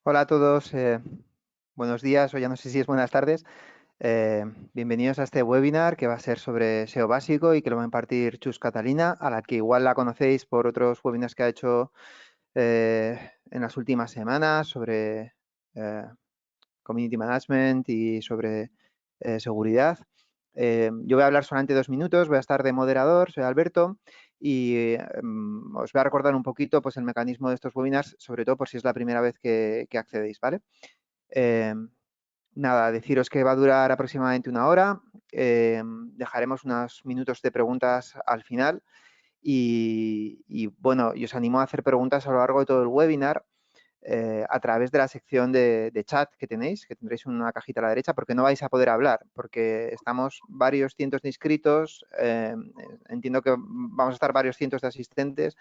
Hola a todos, buenos días o ya no sé si es buenas tardes. Eh, Bienvenidos a este webinar que va a ser sobre SEO básico y que lo va a impartir Chus Catalina, a la que igual la conocéis por otros webinars que ha hecho en las últimas semanas sobre eh, community management y sobre seguridad. Yo voy a hablar solamente 2 minutos, voy a estar de moderador, soy Alberto y os voy a recordar un poquito pues, el mecanismo de estos webinars, sobre todo por si es la primera vez que accedéis, ¿vale? Eh, Nada, deciros que va a durar aproximadamente 1 hora. Dejaremos unos minutos de preguntas al final bueno, y os animo a hacer preguntas a lo largo de todo el webinar a través de la sección de chat que tenéis, que tendréis una cajita a la derecha, porque no vais a poder hablar, porque estamos varios cientos de inscritos, entiendo que vamos a estar varios cientos de asistentes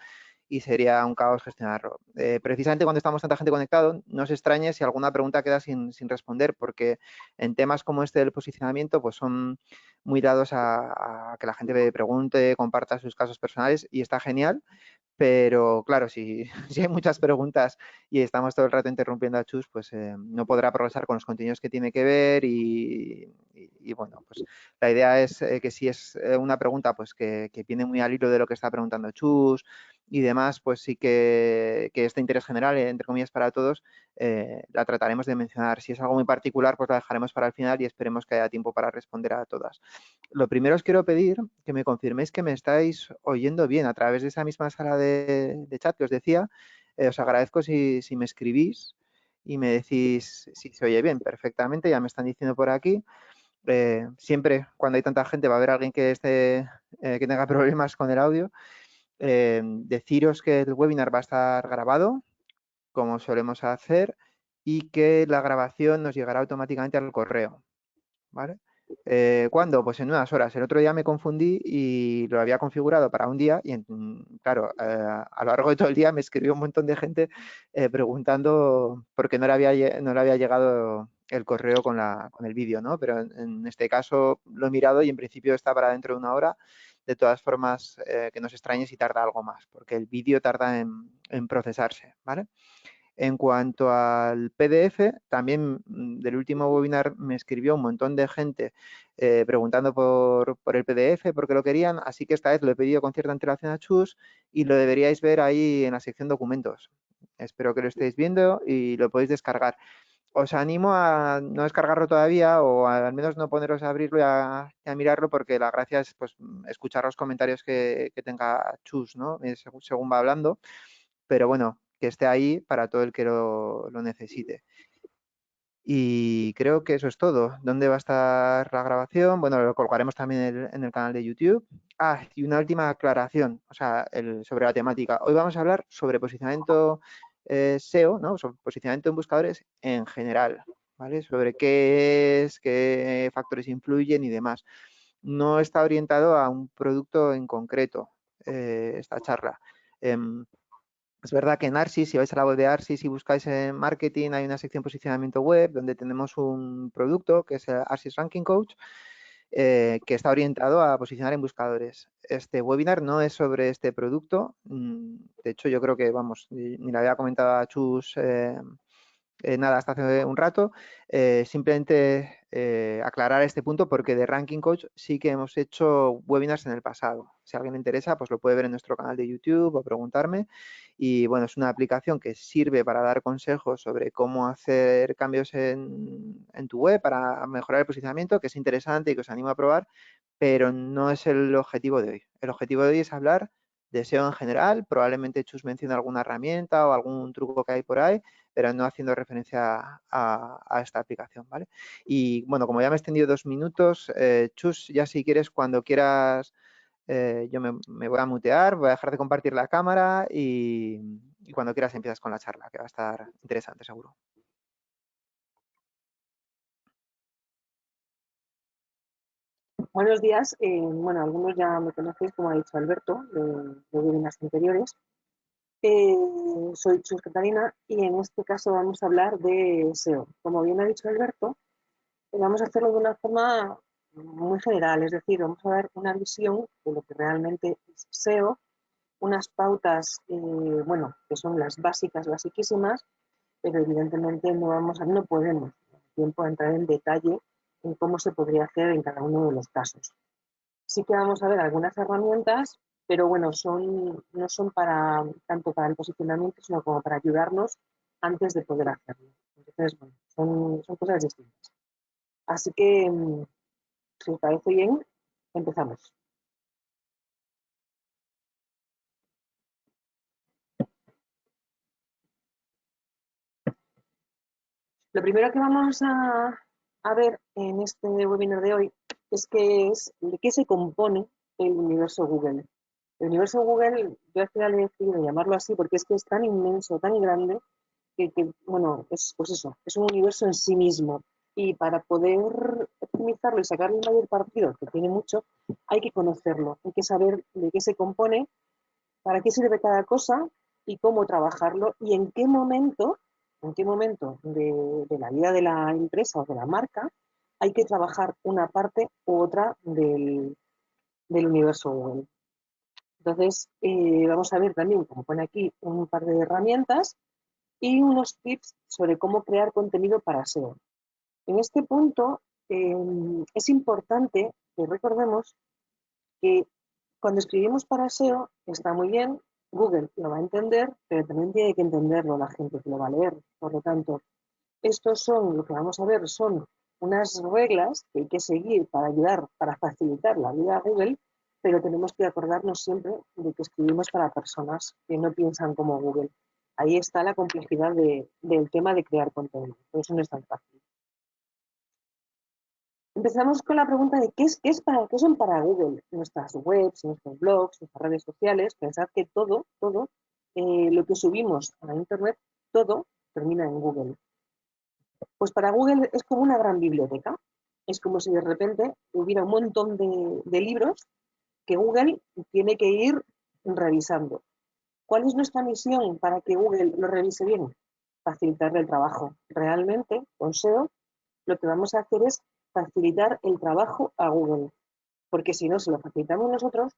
y sería un caos gestionarlo. Precisamente cuando estamos tanta gente conectado, no os extrañe si alguna pregunta queda sin responder, porque en temas como este del posicionamiento, pues son muy dados a que la gente pregunte, comparta sus casos personales y está genial. Pero claro, si, si hay muchas preguntas y estamos todo el rato interrumpiendo a Chus, pues no podrá progresar con los contenidos que tiene que ver y bueno, pues la idea es que si es una pregunta pues que viene muy al hilo de lo que está preguntando Chus y demás, pues sí que este interés general, entre comillas, para todos, la trataremos de mencionar. Si es algo muy particular, pues la dejaremos para el final y esperemos que haya tiempo para responder a todas. Lo primero os quiero pedir que me confirméis que me estáis oyendo bien a través de esa misma sala de chat que os decía. Os agradezco si me escribís y me decís si se oye bien perfectamente. Ya me están diciendo por aquí. Siempre cuando hay tanta gente va a haber alguien que tenga problemas con el audio. Deciros que el webinar va a estar grabado, como solemos hacer, y que la grabación nos llegará automáticamente al correo. ¿Vale? ¿Cuándo? Pues en unas horas. El otro día me confundí y lo había configurado para un día y, claro, a lo largo de todo el día me escribió un montón de gente preguntando por qué no le había llegado el correo con el vídeo, ¿no? Pero en este caso lo he mirado y en principio está para dentro de 1 hora. De todas formas, que no os extrañe si tarda algo más, porque el vídeo tarda en procesarse, ¿vale? En cuanto al PDF, también del último webinar me escribió un montón de gente preguntando por el PDF, porque lo querían, así que esta vez lo he pedido con cierta antelación a Chus y lo deberíais ver ahí en la sección documentos. Espero que lo estéis viendo y lo podéis descargar. Os animo a no descargarlo todavía o al menos no poneros a abrirlo y a mirarlo porque la gracia es pues, escuchar los comentarios que tenga Chus, ¿no? Según va hablando. Pero bueno, que esté ahí para todo el que lo necesite. Y creo que eso es todo. ¿Dónde va a estar la grabación? Bueno, lo colgaremos también en el canal de YouTube. Ah, y una última aclaración, o sea, sobre la temática. Hoy vamos a hablar sobre posicionamiento SEO, ¿no? Sobre posicionamiento en buscadores en general, ¿vale? Sobre qué es, qué factores influyen y demás. No está orientado a un producto en concreto, esta charla. Es verdad que en Arsis, si vais a la web de Arsis y buscáis en marketing, hay una sección posicionamiento web donde tenemos un producto que es el Arsis Ranking Coach, que está orientado a posicionar en buscadores. Este webinar no es sobre este producto. De hecho, yo creo que, vamos, ni le había comentado a Chus nada, hasta hace un rato. Simplemente aclarar este punto porque de Ranking Coach sí que hemos hecho webinars en el pasado. Si a alguien le interesa, pues lo puede ver en nuestro canal de YouTube o preguntarme. Y bueno, es una aplicación que sirve para dar consejos sobre cómo hacer cambios en tu web para mejorar el posicionamiento, que es interesante y que os animo a probar, pero no es el objetivo de hoy. El objetivo de hoy es hablar de SEO en general. Probablemente Chus mencione alguna herramienta o algún truco que hay por ahí, pero no haciendo referencia a esta aplicación, ¿vale? Y bueno, como ya me he extendido 2 minutos, Chus, ya si quieres, cuando quieras, yo me voy a mutear, voy a dejar de compartir la cámara y cuando quieras empiezas con la charla, que va a estar interesante seguro. Buenos días. Bueno, algunos ya me conocéis, como ha dicho Alberto, de webinars anteriores. Soy Chus Catalina y en este caso vamos a hablar de SEO. Como bien ha dicho Alberto, vamos a hacerlo de una forma muy general, es decir, vamos a dar una visión de lo que realmente es SEO, unas pautas, bueno, que son las básicas, basiquísimas, pero evidentemente no podemos tiempo entrar en detalle en cómo se podría hacer en cada uno de los casos. Sí que vamos a ver algunas herramientas, pero bueno, no son tanto para el posicionamiento, sino como para ayudarnos antes de poder hacerlo. Entonces, bueno, son cosas distintas. Así que, si os parece bien, empezamos. Lo primero que vamos a ver en este webinar de hoy es de qué se compone el universo Google. El universo Google, yo al final he decidido llamarlo así porque es que es tan inmenso, tan grande, bueno, pues eso, es un universo en sí mismo. Y para poder optimizarlo y sacarle el mayor partido, que tiene mucho, hay que conocerlo, hay que saber de qué se compone, para qué sirve cada cosa y cómo trabajarlo y en qué momento de la vida de la empresa o de la marca hay que trabajar una parte u otra del universo Google. Entonces, vamos a ver también, como pone aquí, un par de herramientas y unos tips sobre cómo crear contenido para SEO. En este punto, es importante que recordemos que cuando escribimos para SEO está muy bien, Google lo va a entender, pero también tiene que entenderlo la gente que lo va a leer. Por lo tanto, lo que vamos a ver son unas reglas que hay que seguir para ayudar, para facilitar la vida a Google, pero tenemos que acordarnos siempre de que escribimos para personas que no piensan como Google. Ahí está la complejidad del tema de crear contenido. Por eso no es tan fácil. Empezamos con la pregunta de qué son para Google nuestras webs, nuestros blogs, nuestras redes sociales. Pensad que todo lo que subimos a Internet, todo termina en Google. Pues para Google es como una gran biblioteca. Es como si de repente hubiera un montón de libros que Google tiene que ir revisando. ¿Cuál es nuestra misión para que Google lo revise bien? Facilitarle el trabajo. Realmente, con SEO, lo que vamos a hacer es facilitar el trabajo a Google, porque si no se lo facilitamos nosotros,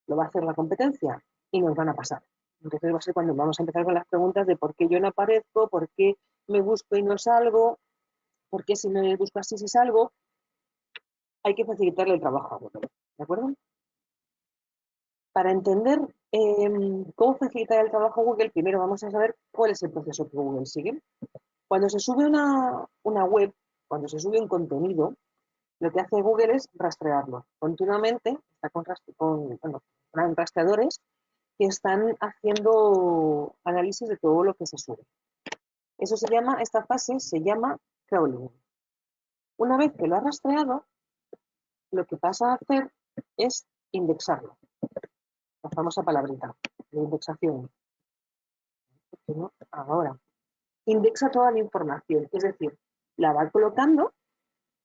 lo va a hacer la competencia y nos van a pasar. Entonces va a ser cuando vamos a empezar con las preguntas de por qué yo no aparezco, por qué me busco y no salgo, por qué si me busco así sí salgo. Hay que facilitarle el trabajo a Google, ¿de acuerdo? Para entender cómo facilitar el trabajo a Google, primero vamos a saber cuál es el proceso que Google sigue. Cuando se sube una web, cuando se sube un contenido, lo que hace Google es rastrearlo. Continuamente está con rastreadores que están haciendo análisis de todo lo que se sube. Esta fase se llama crawling. Una vez que lo ha rastreado, lo que pasa a hacer es indexarlo. La famosa palabrita de indexación. Ahora, indexa toda la información, es decir, la va colocando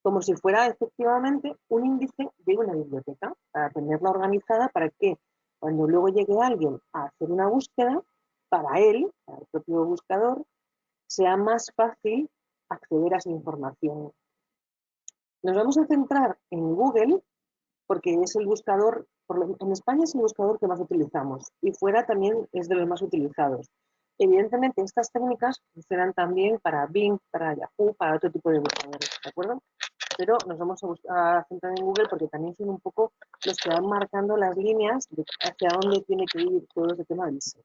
como si fuera efectivamente un índice de una biblioteca, para tenerla organizada para que cuando luego llegue alguien a hacer una búsqueda, para él, para el propio buscador, sea más fácil acceder a esa información. Nos vamos a centrar en Google porque es el buscador, en España es el buscador que más utilizamos y fuera también es de los más utilizados. Evidentemente, estas técnicas funcionan también para Bing, para Yahoo, para otro tipo de buscadores, ¿de acuerdo? Pero nos vamos a centrar en Google porque también son un poco los que van marcando las líneas de hacia dónde tiene que ir todo ese tema del SEO.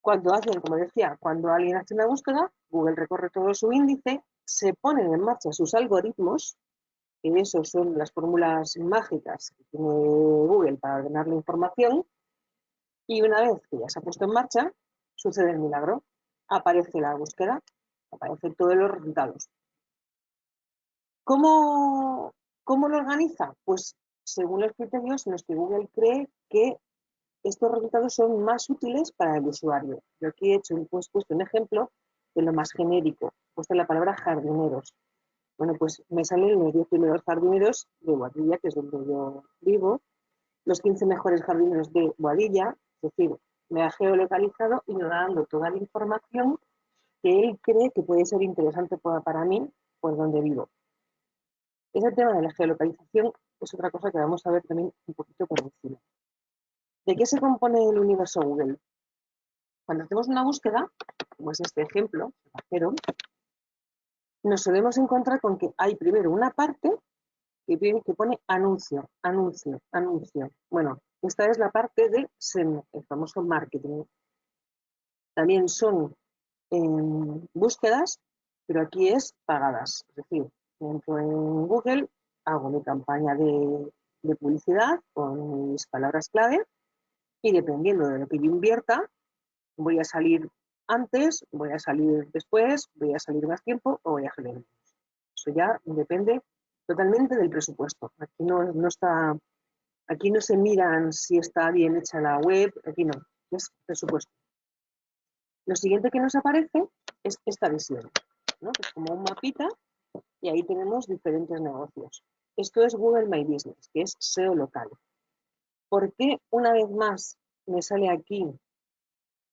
Como decía, cuando alguien hace una búsqueda, Google recorre todo su índice, se ponen en marcha sus algoritmos, que esos son las fórmulas mágicas que tiene Google para ordenar la información, y una vez que ya se ha puesto en marcha, sucede el milagro. Aparece la búsqueda, aparecen todos los resultados. ¿Cómo lo organiza? Pues según los criterios en los que Google cree que estos resultados son más útiles para el usuario. Yo aquí he puesto un ejemplo de lo más genérico. He puesto la palabra jardineros. Bueno, pues me salen los 10 primeros jardineros de Boadilla, que es donde yo vivo, los 15 mejores jardineros de Boadilla, es decir, me ha geolocalizado y me va dando toda la información que él cree que puede ser interesante para mí, por donde vivo. Ese tema de la geolocalización es otra cosa que vamos a ver también un poquito por encima. ¿De qué se compone el universo Google? Cuando hacemos una búsqueda, como es este ejemplo, cerrajero, nos solemos encontrar con que hay primero una parte que pone anuncio, anuncio, anuncio. Bueno, esta es la parte de SEM, el famoso marketing. También son búsquedas, pero aquí es pagadas. Es decir, entro en Google, hago mi campaña de publicidad con mis palabras clave y dependiendo de lo que yo invierta, voy a salir antes, voy a salir después, voy a salir más tiempo o voy a salir menos. Eso ya depende totalmente del presupuesto. Aquí no se miran si está bien hecha la web, aquí no, es presupuesto. Lo siguiente que nos aparece es esta visión, ¿no? Es como un mapita y ahí tenemos diferentes negocios. Esto es Google My Business, que es SEO local. ¿Por qué una vez más me sale aquí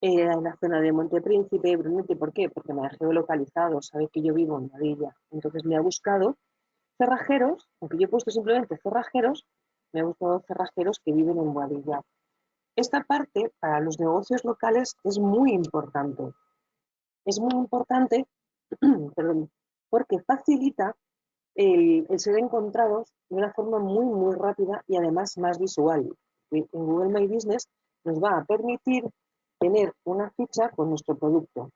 en la zona de Montepríncipe, Brunete? ¿Por qué? Porque me ha geolocalizado, sabe que yo vivo en Boadilla. Entonces me ha buscado cerrajeros, aunque yo he puesto simplemente cerrajeros, me ha buscado cerrajeros que viven en Boadilla. Esta parte para los negocios locales es muy importante. Es muy importante perdón, porque facilita el ser encontrados de una forma muy, muy rápida y además más visual. En Google My Business nos va a permitir tener una ficha con nuestro producto,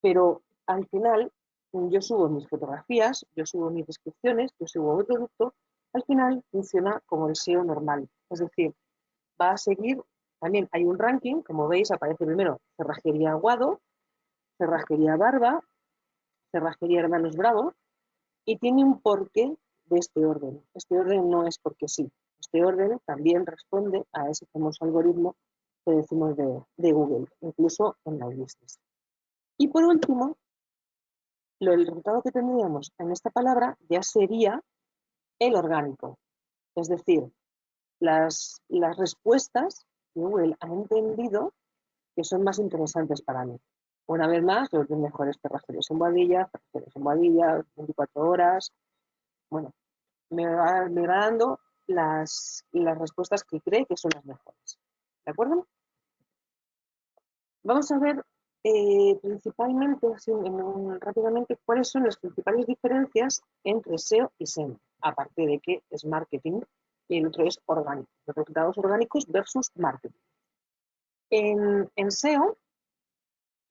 pero al final yo subo mis fotografías, yo subo mis descripciones, yo subo mi producto, al final funciona como el SEO normal, es decir, va a seguir, también hay un ranking, como veis aparece primero Cerrajería Aguado, Cerrajería Barba, Cerrajería Hermanos Bravo, y tiene un porqué de este orden. Este orden no es porque sí. Este orden también responde a ese famoso algoritmo que decimos de Google, incluso en My Business. Y por último, el resultado que tendríamos en esta palabra ya sería el orgánico. Es decir, las respuestas que Google ha entendido que son más interesantes para mí. Una vez más, los mejores cerrajeros en Boadilla, 24 horas. Bueno, me va dando las respuestas que cree que son las mejores. ¿De acuerdo? Vamos a ver principalmente, así, rápidamente, cuáles son las principales diferencias entre SEO y SEM, aparte de que es marketing y el otro es orgánico, los resultados orgánicos versus marketing. En SEO,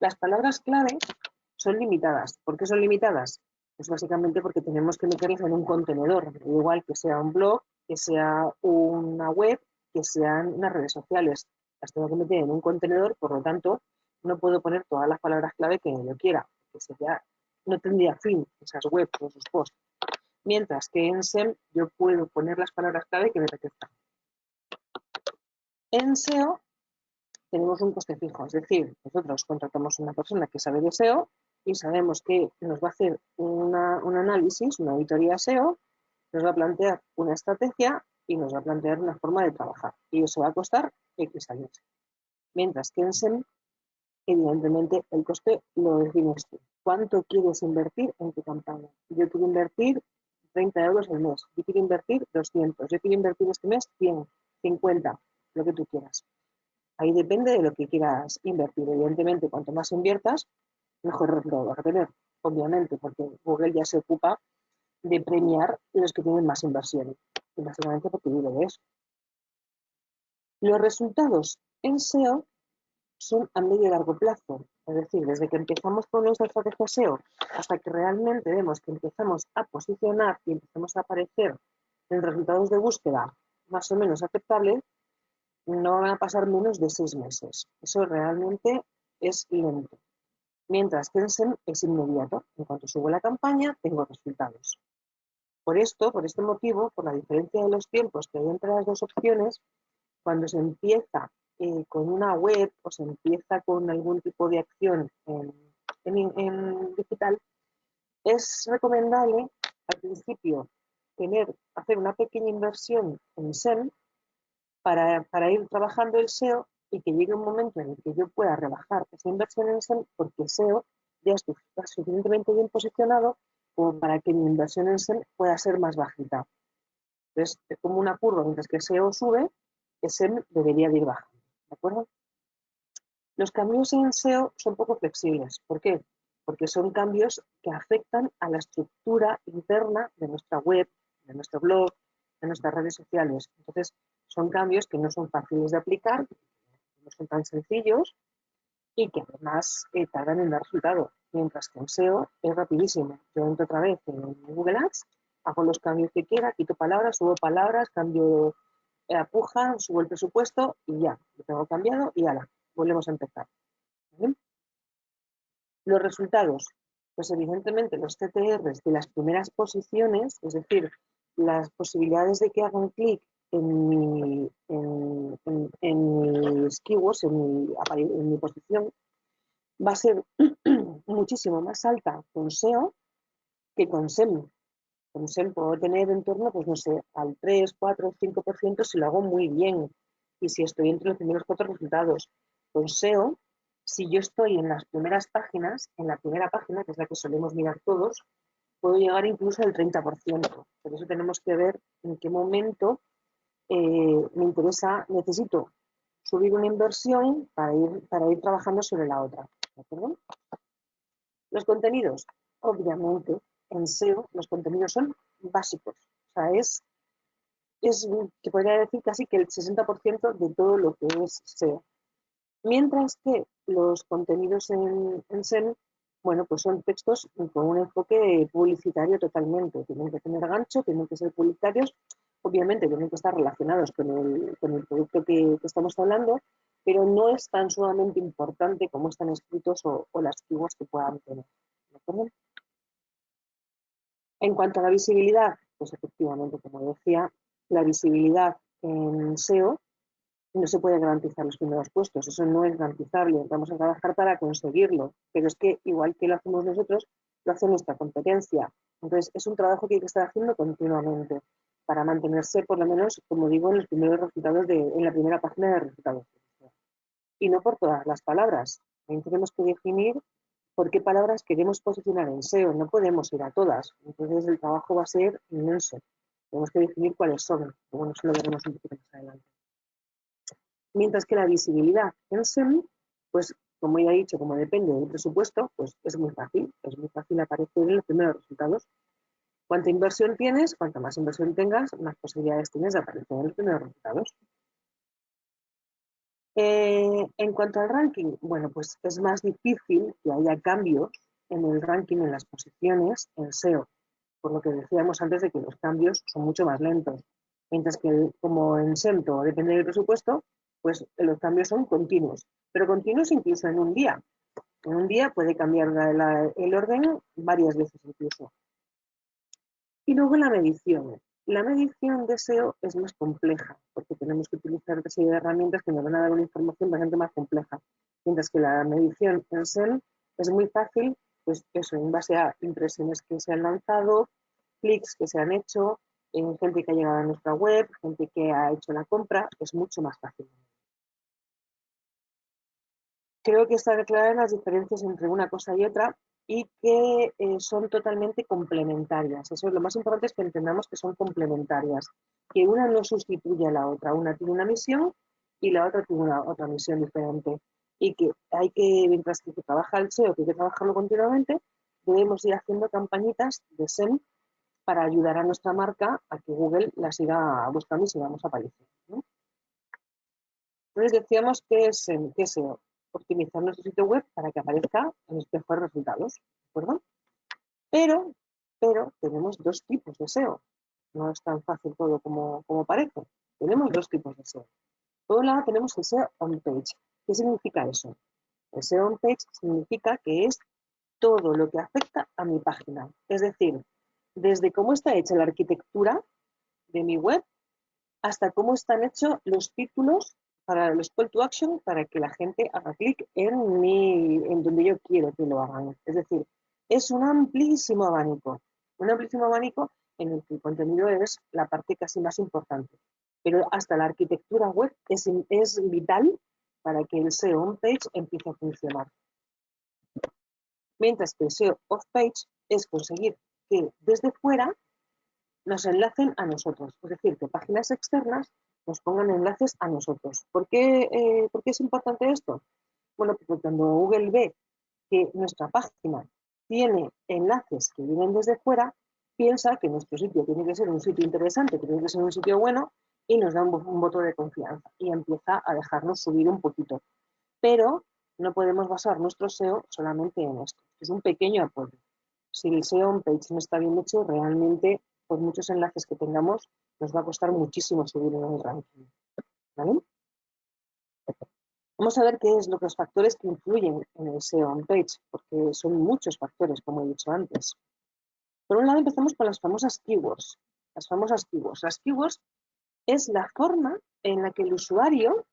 las palabras clave son limitadas. ¿Por qué son limitadas? Pues básicamente porque tenemos que meterlas en un contenedor, igual que sea un blog, que sea una web, que sean unas redes sociales. Las tengo que meter en un contenedor, por lo tanto, no puedo poner todas las palabras clave que yo quiera, porque no tendría fin esas webs o esos posts. Mientras que en SEM yo puedo poner las palabras clave que me apetezcan. En SEO tenemos un coste fijo, es decir, nosotros contratamos a una persona que sabe de SEO y sabemos que nos va a hacer un análisis, una auditoría SEO, nos va a plantear una estrategia y nos va a plantear una forma de trabajar. Y eso va a costar X años. Mientras que en SEM, evidentemente, el coste lo defines tú. ¿Cuánto quieres invertir en tu campaña? Yo quiero invertir 30 euros al mes. Yo quiero invertir 200. Yo quiero invertir este mes 100, 50, lo que tú quieras. Ahí depende de lo que quieras invertir. Evidentemente, cuanto más inviertas, mejor resultado vas a tener, obviamente, porque Google ya se ocupa de premiar los que tienen más inversión, y básicamente porque vive de eso. Los resultados en SEO son a medio y largo plazo, es decir, desde que empezamos con nuestra estrategia SEO hasta que realmente vemos que empezamos a posicionar y empezamos a aparecer en resultados de búsqueda más o menos aceptables, no van a pasar menos de 6 meses. Eso realmente es lento. Mientras que en SEM es inmediato. En cuanto subo la campaña, tengo resultados. Por este motivo, por la diferencia de los tiempos que hay entre las dos opciones, cuando se empieza con una web o se empieza con algún tipo de acción en digital, es recomendable al principio hacer una pequeña inversión en SEM para ir trabajando el SEO y que llegue un momento en el que yo pueda rebajar esa inversión en SEM porque SEO ya está suficientemente bien posicionado como para que mi inversión en SEM pueda ser más bajita. Entonces, es como una curva, mientras que SEO sube, SEM debería de ir bajando. ¿De acuerdo? Los cambios en SEO son poco flexibles. ¿Por qué? Porque son cambios que afectan a la estructura interna de nuestra web, de nuestro blog, de nuestras redes sociales. Entonces, son cambios que no son fáciles de aplicar, no son tan sencillos y que además tardan en dar resultado, mientras que en SEO es rapidísimo. Yo entro otra vez en Google Ads, hago los cambios que quiera, quito palabras, subo palabras, cambio puja, subo el presupuesto y ya, lo tengo cambiado y ala, volvemos a empezar. ¿Vale? Los resultados, pues evidentemente los CTRs de las primeras posiciones, es decir, las posibilidades de que hagan clic en mis keywords, en mi posición, va a ser muchísimo más alta con SEO que con SEM. Con SEM puedo tener en torno, pues no sé, al 3, 4, 5% si lo hago muy bien y si estoy entre los primeros 4 resultados. Con SEO, si yo estoy en las primeras páginas, en la primera página, que es la que solemos mirar todos, puedo llegar incluso al 30%. Por eso tenemos que ver en qué momento necesito subir una inversión para ir trabajando sobre la otra. ¿De acuerdo? Los contenidos, obviamente, en SEO los contenidos son básicos. O sea, te podría decir casi que el 60% de todo lo que es SEO. Mientras que los contenidos en SEM, bueno, pues son textos con un enfoque publicitario totalmente. Tienen que tener gancho, tienen que ser publicitarios, obviamente tienen que estar relacionados con el producto que estamos hablando, pero no es tan sumamente importante como están escritos o las keywords que puedan tener. ¿De En cuanto a la visibilidad, pues efectivamente, como decía, la visibilidad en SEO no se puede garantizar los primeros puestos, eso no es garantizable, vamos a trabajar para conseguirlo, pero es que igual que lo hacemos nosotros, lo hace nuestra competencia. Entonces, es un trabajo que hay que estar haciendo continuamente para mantenerse, por lo menos, como digo, en los primeros resultados, en la primera página de resultados. Y no por todas las palabras. También tenemos que definir por qué palabras queremos posicionar en SEO. No podemos ir a todas. Entonces, el trabajo va a ser inmenso. Tenemos que definir cuáles son. Bueno, eso lo veremos un poquito más adelante. Mientras que la visibilidad en SEM, pues como ya he dicho, como depende del presupuesto, pues es muy fácil aparecer en los primeros resultados. Cuánta inversión tienes, cuanta más inversión tengas, más posibilidades tienes de aparecer en los primeros resultados. En cuanto al ranking, bueno, pues es más difícil que haya cambios en el ranking, en las posiciones, en SEO, por lo que decíamos antes de que los cambios son mucho más lentos, mientras que como en SEM todo depende del presupuesto, pues los cambios son continuos, pero continuos incluso en un día. En un día puede cambiar el orden varias veces incluso. Y luego la medición. La medición de SEO es más compleja, porque tenemos que utilizar una serie de herramientas que nos van a dar una información bastante más compleja. Mientras que la medición en SEM es muy fácil, pues eso, en base a impresiones que se han lanzado, clics que se han hecho, gente que ha llegado a nuestra web, gente que ha hecho la compra, es mucho más fácil. Creo que está claras las diferencias entre una cosa y otra y que son totalmente complementarias. Eso es lo más importante, es que entendamos que son complementarias, que una no sustituye a la otra. Una tiene una misión y la otra tiene otra misión diferente. Y que mientras que trabaja el SEO, que hay que trabajarlo continuamente, debemos ir haciendo campañitas de SEM para ayudar a nuestra marca a que Google la siga buscando y sigamos apareciendo, ¿no? Entonces decíamos que es SEO, optimizar nuestro sitio web para que aparezca en los mejores resultados, ¿de acuerdo? Pero tenemos dos tipos de SEO. No es tan fácil todo como parece. Tenemos dos tipos de SEO. Por un lado tenemos el SEO on-page. ¿Qué significa eso? El SEO on-page significa que es todo lo que afecta a mi página. Es decir, desde cómo está hecha la arquitectura de mi web hasta cómo están hechos los títulos para los call to action para que la gente haga clic en donde yo quiero que lo hagan. Es decir, es un amplísimo abanico en el que el contenido es la parte casi más importante. Pero hasta la arquitectura web es vital para que el SEO on-page empiece a funcionar. Mientras que el SEO off-page es conseguir que desde fuera nos enlacen a nosotros, es decir, que páginas externas nos pongan enlaces a nosotros. ¿Por qué es importante esto? Bueno, porque cuando Google ve que nuestra página tiene enlaces que vienen desde fuera, piensa que nuestro sitio tiene que ser un sitio interesante, que tiene que ser un sitio bueno, y nos da un voto de confianza y empieza a dejarnos subir un poquito. Pero no podemos basar nuestro SEO solamente en esto. Es un pequeño apoyo. Si el SEO on page no está bien hecho, realmente, por muchos enlaces que tengamos, nos va a costar muchísimo subir en el ranking. ¿Vale? Vamos a ver qué es los factores que influyen en el SEO on page, porque son muchos factores, como he dicho antes. Por un lado, empezamos con las famosas keywords. Las famosas keywords. Las keywords es la forma en la que el usuario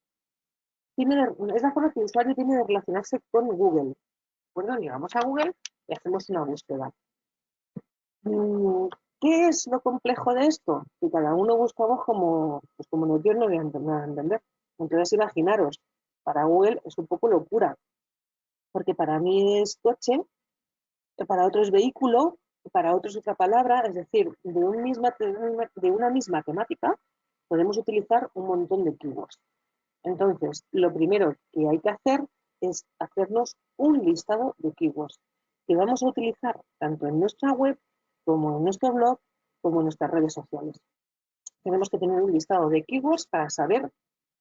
tiene de relacionarse con Google. ¿De acuerdo? Llegamos a Google y hacemos una búsqueda. ¿Qué es lo complejo de esto? Que cada uno buscamos como yo no voy a entender. Entonces, imaginaros, para Google es un poco locura, porque para mí es coche, para otro es vehículo, para otro es otra palabra, es decir, de una misma temática podemos utilizar un montón de keywords. Entonces, lo primero que hay que hacer es hacernos un listado de keywords que vamos a utilizar tanto en nuestra web como en nuestro blog como en nuestras redes sociales. Tenemos que tener un listado de keywords para saber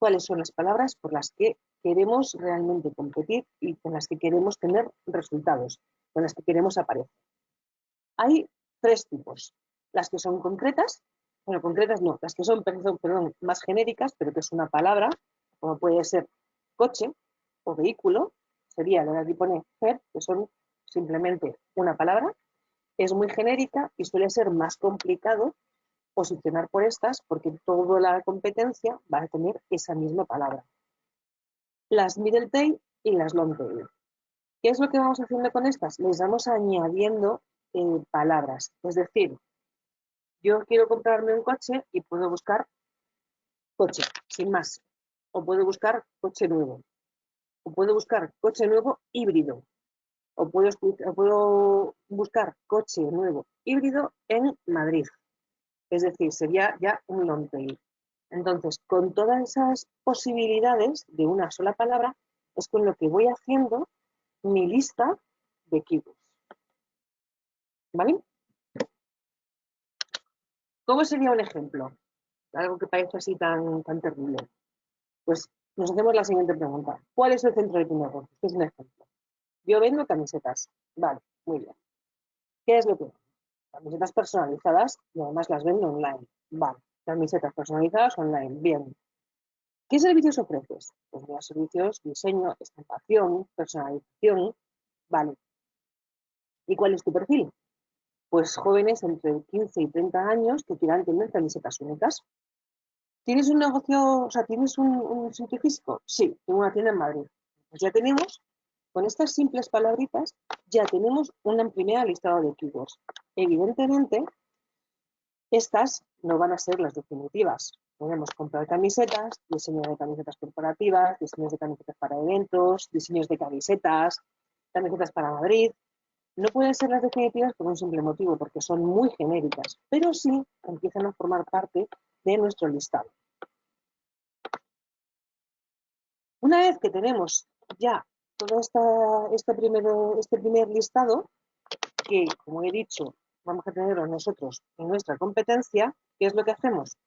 cuáles son las palabras por las que queremos realmente competir y con las que queremos tener resultados, con las que queremos aparecer. Hay tres tipos. Las que son concretas, bueno, concretas no, las que son, perdón, más genéricas, pero que es una palabra, como puede ser coche o vehículo, sería lo que aquí pone her, que son simplemente una palabra, es muy genérica y suele ser más complicado posicionar por estas porque toda la competencia va a tener esa misma palabra. Las middle tail y las long tail. ¿Qué es lo que vamos haciendo con estas? Les vamos añadiendo palabras. Es decir, yo quiero comprarme un coche y puedo buscar coche, sin más. O puedo buscar coche nuevo. O puedo buscar coche nuevo híbrido. O puedo buscar coche nuevo híbrido en Madrid. Es decir, sería ya un long tail. Entonces, con todas esas posibilidades de una sola palabra, es con lo que voy haciendo mi lista de keywords. ¿Vale? ¿Cómo sería un ejemplo? Algo que parece así tan terrible. Pues nos hacemos la siguiente pregunta. ¿Cuál es el centro de tu negocio? Este es un ejemplo. Yo vendo camisetas. Vale, muy bien. ¿Qué es lo que vendo? Camisetas personalizadas y además las vendo online. Vale, camisetas personalizadas online. Bien. ¿Qué servicios ofreces? Pues mira, servicios, diseño, estampación, personalización. Vale. ¿Y cuál es tu perfil? Pues jóvenes entre 15 y 30 años que quieran tener camisetas únicas. ¿Tienes un negocio, o sea, tienes un sitio físico? Sí, tengo una tienda en Madrid. Pues ya tenemos, con estas simples palabritas, ya tenemos una primera listado de keywords. Evidentemente, estas no van a ser las definitivas. Podemos comprar camisetas, diseño de camisetas corporativas, diseños de camisetas para eventos, diseños de camisetas para Madrid. No pueden ser las definitivas por un simple motivo, porque son muy genéricas, pero sí empiezan a formar parte de nuestro listado. Una vez que tenemos ya todo este primer listado, que como he dicho, vamos a tenerlo nosotros en nuestra competencia, ¿qué es lo que hacemos?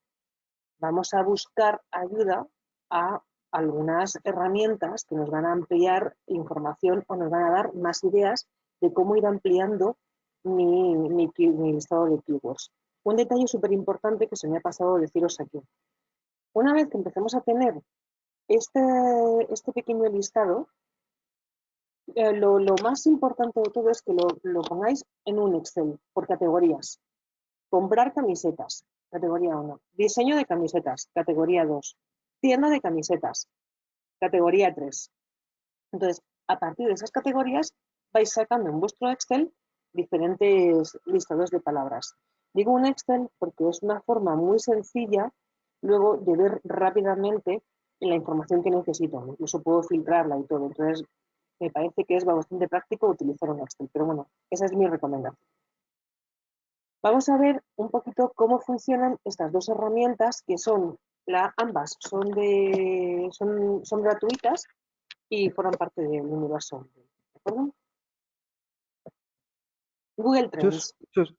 Vamos a buscar ayuda a algunas herramientas que nos van a ampliar información o nos van a dar más ideas de cómo ir ampliando mi listado de keywords. Un detalle súper importante que se me ha pasado deciros aquí. Una vez que empecemos a tener este pequeño listado, lo más importante de todo es que lo pongáis en un Excel por categorías. Comprar camisetas, categoría 1. Diseño de camisetas, categoría 2. Tienda de camisetas, categoría 3. Entonces, a partir de esas categorías, vais sacando en vuestro Excel diferentes listados de palabras. Digo un Excel porque es una forma muy sencilla luego de ver rápidamente la información que necesito. Incluso puedo filtrarla y todo. Entonces, me parece que es bastante práctico utilizar un Excel. Pero bueno, esa es mi recomendación. Vamos a ver un poquito cómo funcionan estas dos herramientas que ambas son gratuitas y forman parte del universo. ¿De acuerdo? Google Chus, Trends.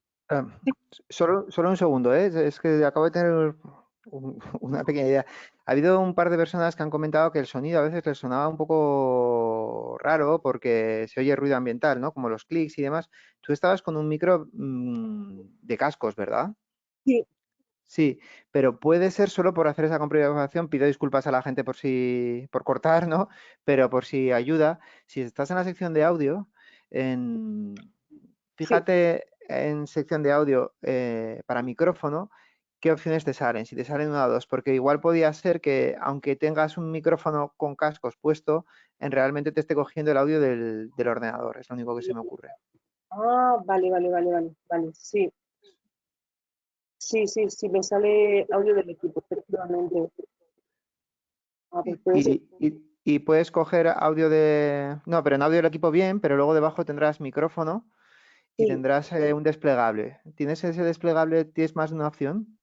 chus, solo un segundo, ¿eh? Es que acabo de tener una pequeña idea. Ha habido un par de personas que han comentado que el sonido a veces les sonaba un poco raro porque se oye ruido ambiental, ¿no? Como los clics y demás. Tú estabas con un micro de cascos, ¿verdad? Sí, Sí, pero puede ser solo por hacer esa comprobación. Pido disculpas a la gente por cortar, ¿no? Pero por si ayuda. Si estás en la sección de audio, en, sí. fíjate en sección de audio para micrófono, qué opciones te salen. Si te salen una o dos, porque igual podía ser que aunque tengas un micrófono con cascos puesto, realmente te esté cogiendo el audio del ordenador. Es lo único que se me ocurre. Ah, vale, vale, vale, vale, vale. Sí, sí, sí, sí, me sale audio del equipo, efectivamente. Ah, pues puede ser. Y puedes coger audio de... No, pero en audio del equipo bien, pero luego debajo tendrás micrófono y Sí, tendrás un desplegable. ¿Tienes ese desplegable? ¿Tienes más de una opción?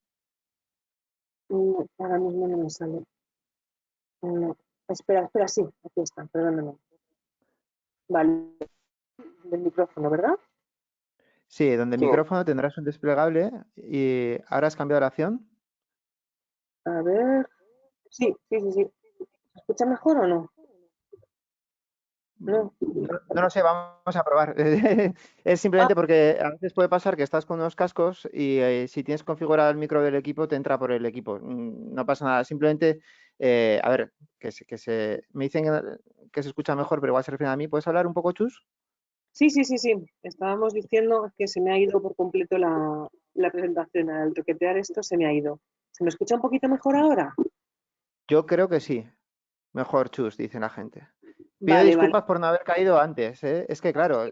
ahora mismo no me sale. No. Espera, espera, sí, aquí está, perdóname. Vale, del micrófono, ¿verdad? Sí, donde Sí. micrófono tendrás un desplegable y ahora has cambiado la opción. A ver. Sí, sí, sí, sí. ¿Se escucha mejor o no? No. No lo sé, vamos a probar. Es Ah, simplemente porque a veces puede pasar que estás con unos cascos y si tienes configurado el micro del equipo, te entra por el equipo. No pasa nada. Simplemente, a ver, me dicen que se escucha mejor, pero igual se refiere a mí. ¿Puedes hablar un poco, Chus? sí, sí, sí, sí. Estábamos diciendo que se me ha ido por completo la presentación. Al toquetear esto se me ha ido. ¿Se me escucha un poquito mejor ahora? Yo creo que sí. Mejor, Chus, dice la gente. Pido Vale, vale. disculpas por no haber caído antes, ¿eh? Es que, claro,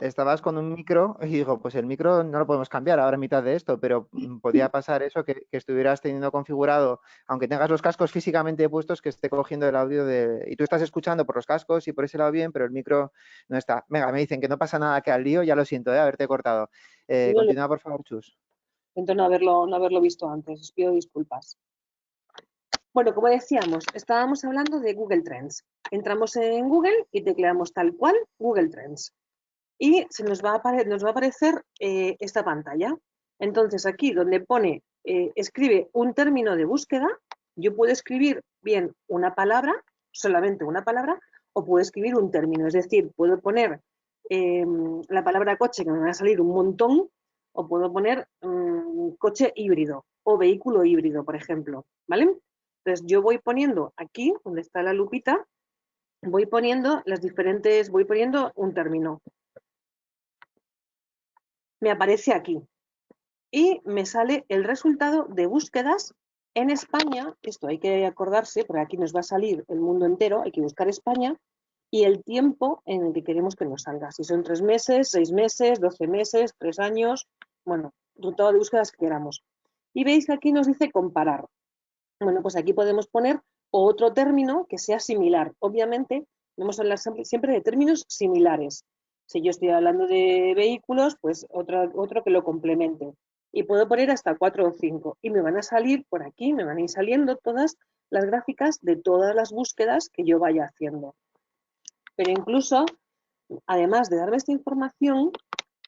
estabas con un micro y digo, pues el micro no lo podemos cambiar ahora en mitad de esto, pero podía pasar eso que estuvieras teniendo configurado, aunque tengas los cascos físicamente puestos, que esté cogiendo el audio y tú estás escuchando por los cascos y por ese lado bien, pero el micro no está. Venga, me dicen que no pasa nada, que al lío, ya lo siento, haberte cortado. No, no, Continúa, por favor, Chus. intento no haberlo visto antes. Os pido disculpas. Bueno, como decíamos, estábamos hablando de Google Trends. Entramos en Google y tecleamos tal cual Google Trends. Y nos va a aparecer esta pantalla. Entonces, aquí donde pone escribe un término de búsqueda, yo puedo escribir bien una palabra, solamente una palabra, o puedo escribir un término. Es decir, puedo poner la palabra coche, que me va a salir un montón, o puedo poner coche híbrido o vehículo híbrido, por ejemplo. ¿Vale? Entonces, yo voy poniendo aquí, donde está la lupita, voy poniendo un término. Me aparece aquí y me sale el resultado de búsquedas en España. Esto hay que acordarse, porque aquí nos va a salir el mundo entero, hay que buscar España y el tiempo en el que queremos que nos salga. Si son 3 meses, 6 meses, 12 meses, 3 años, bueno, resultado de búsquedas que queramos. Y veis que aquí nos dice comparar. Bueno, pues aquí podemos poner otro término que sea similar. Obviamente, vamos a hablar siempre de términos similares. Si yo estoy hablando de vehículos, pues otro que lo complemente. Y puedo poner hasta 4 o 5. Y me van a salir por aquí, me van a ir saliendo todas las gráficas de todas las búsquedas que yo vaya haciendo. Pero incluso, además de darme esta información,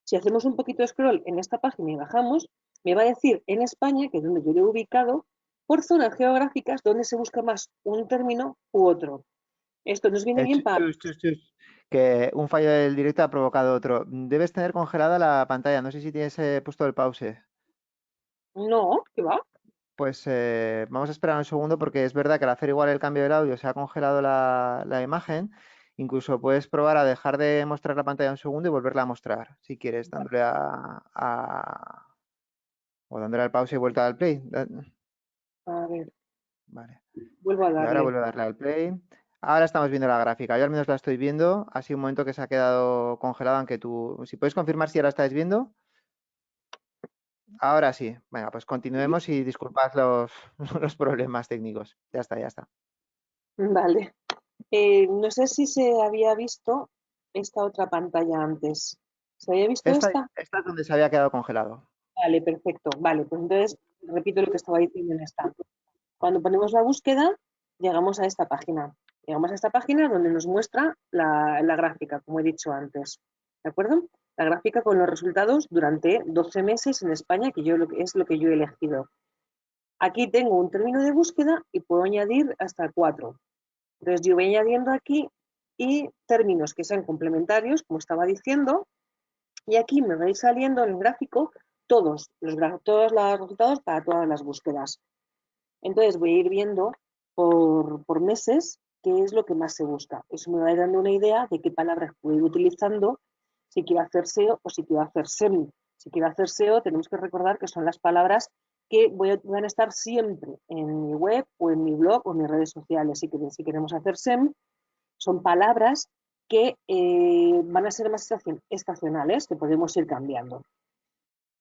si hacemos un poquito de scroll en esta página y bajamos, me va a decir en España, que es donde yo lo he ubicado, por zonas geográficas donde se busca más un término u otro. Esto nos viene bien para... Chus, que un fallo del directo ha provocado otro. Debes tener congelada la pantalla. No sé si tienes puesto el pause. No, ¿qué va? Pues vamos a esperar un segundo porque es verdad que al hacer igual el cambio del audio se ha congelado la imagen. Incluso puedes probar a dejar de mostrar la pantalla un segundo y volverla a mostrar, si quieres, dándole o dándole al pause y vuelta al play. A ver, Vale. vuelvo a Y ahora darle. vuelvo a darle al play. Ahora estamos viendo la gráfica. Yo al menos la estoy viendo. Ha sido un momento que se ha quedado congelado, aunque tú, si puedes confirmar si ya la estáis viendo. Ahora sí. Venga, pues continuemos y disculpad los problemas técnicos. Ya está, ya está. Vale. No sé si se había visto esta otra pantalla antes. ¿Se había visto Esta, esta? esta es donde se había quedado congelado. Vale, perfecto. Vale, pues entonces repito lo que estaba diciendo en esta. Cuando ponemos la búsqueda, llegamos a esta página. Llegamos a esta página donde nos muestra la gráfica, como he dicho antes. ¿De acuerdo? La gráfica con los resultados durante 12 meses en España, que es lo que yo he elegido. Aquí tengo un término de búsqueda y puedo añadir hasta 4. Entonces yo voy añadiendo aquí y términos que sean complementarios, como estaba diciendo, y aquí me vais saliendo en el gráfico todos los resultados para todas las búsquedas. Entonces voy a ir viendo por meses qué es lo que más se busca. Eso me va a ir dando una idea de qué palabras puedo ir utilizando si quiero hacer SEO o si quiero hacer SEM. Si quiero hacer SEO, tenemos que recordar que son las palabras que van a estar siempre en mi web o en mi blog o en mis redes sociales. Si queremos hacer SEM, son palabras que van a ser más estacionales, que podemos ir cambiando.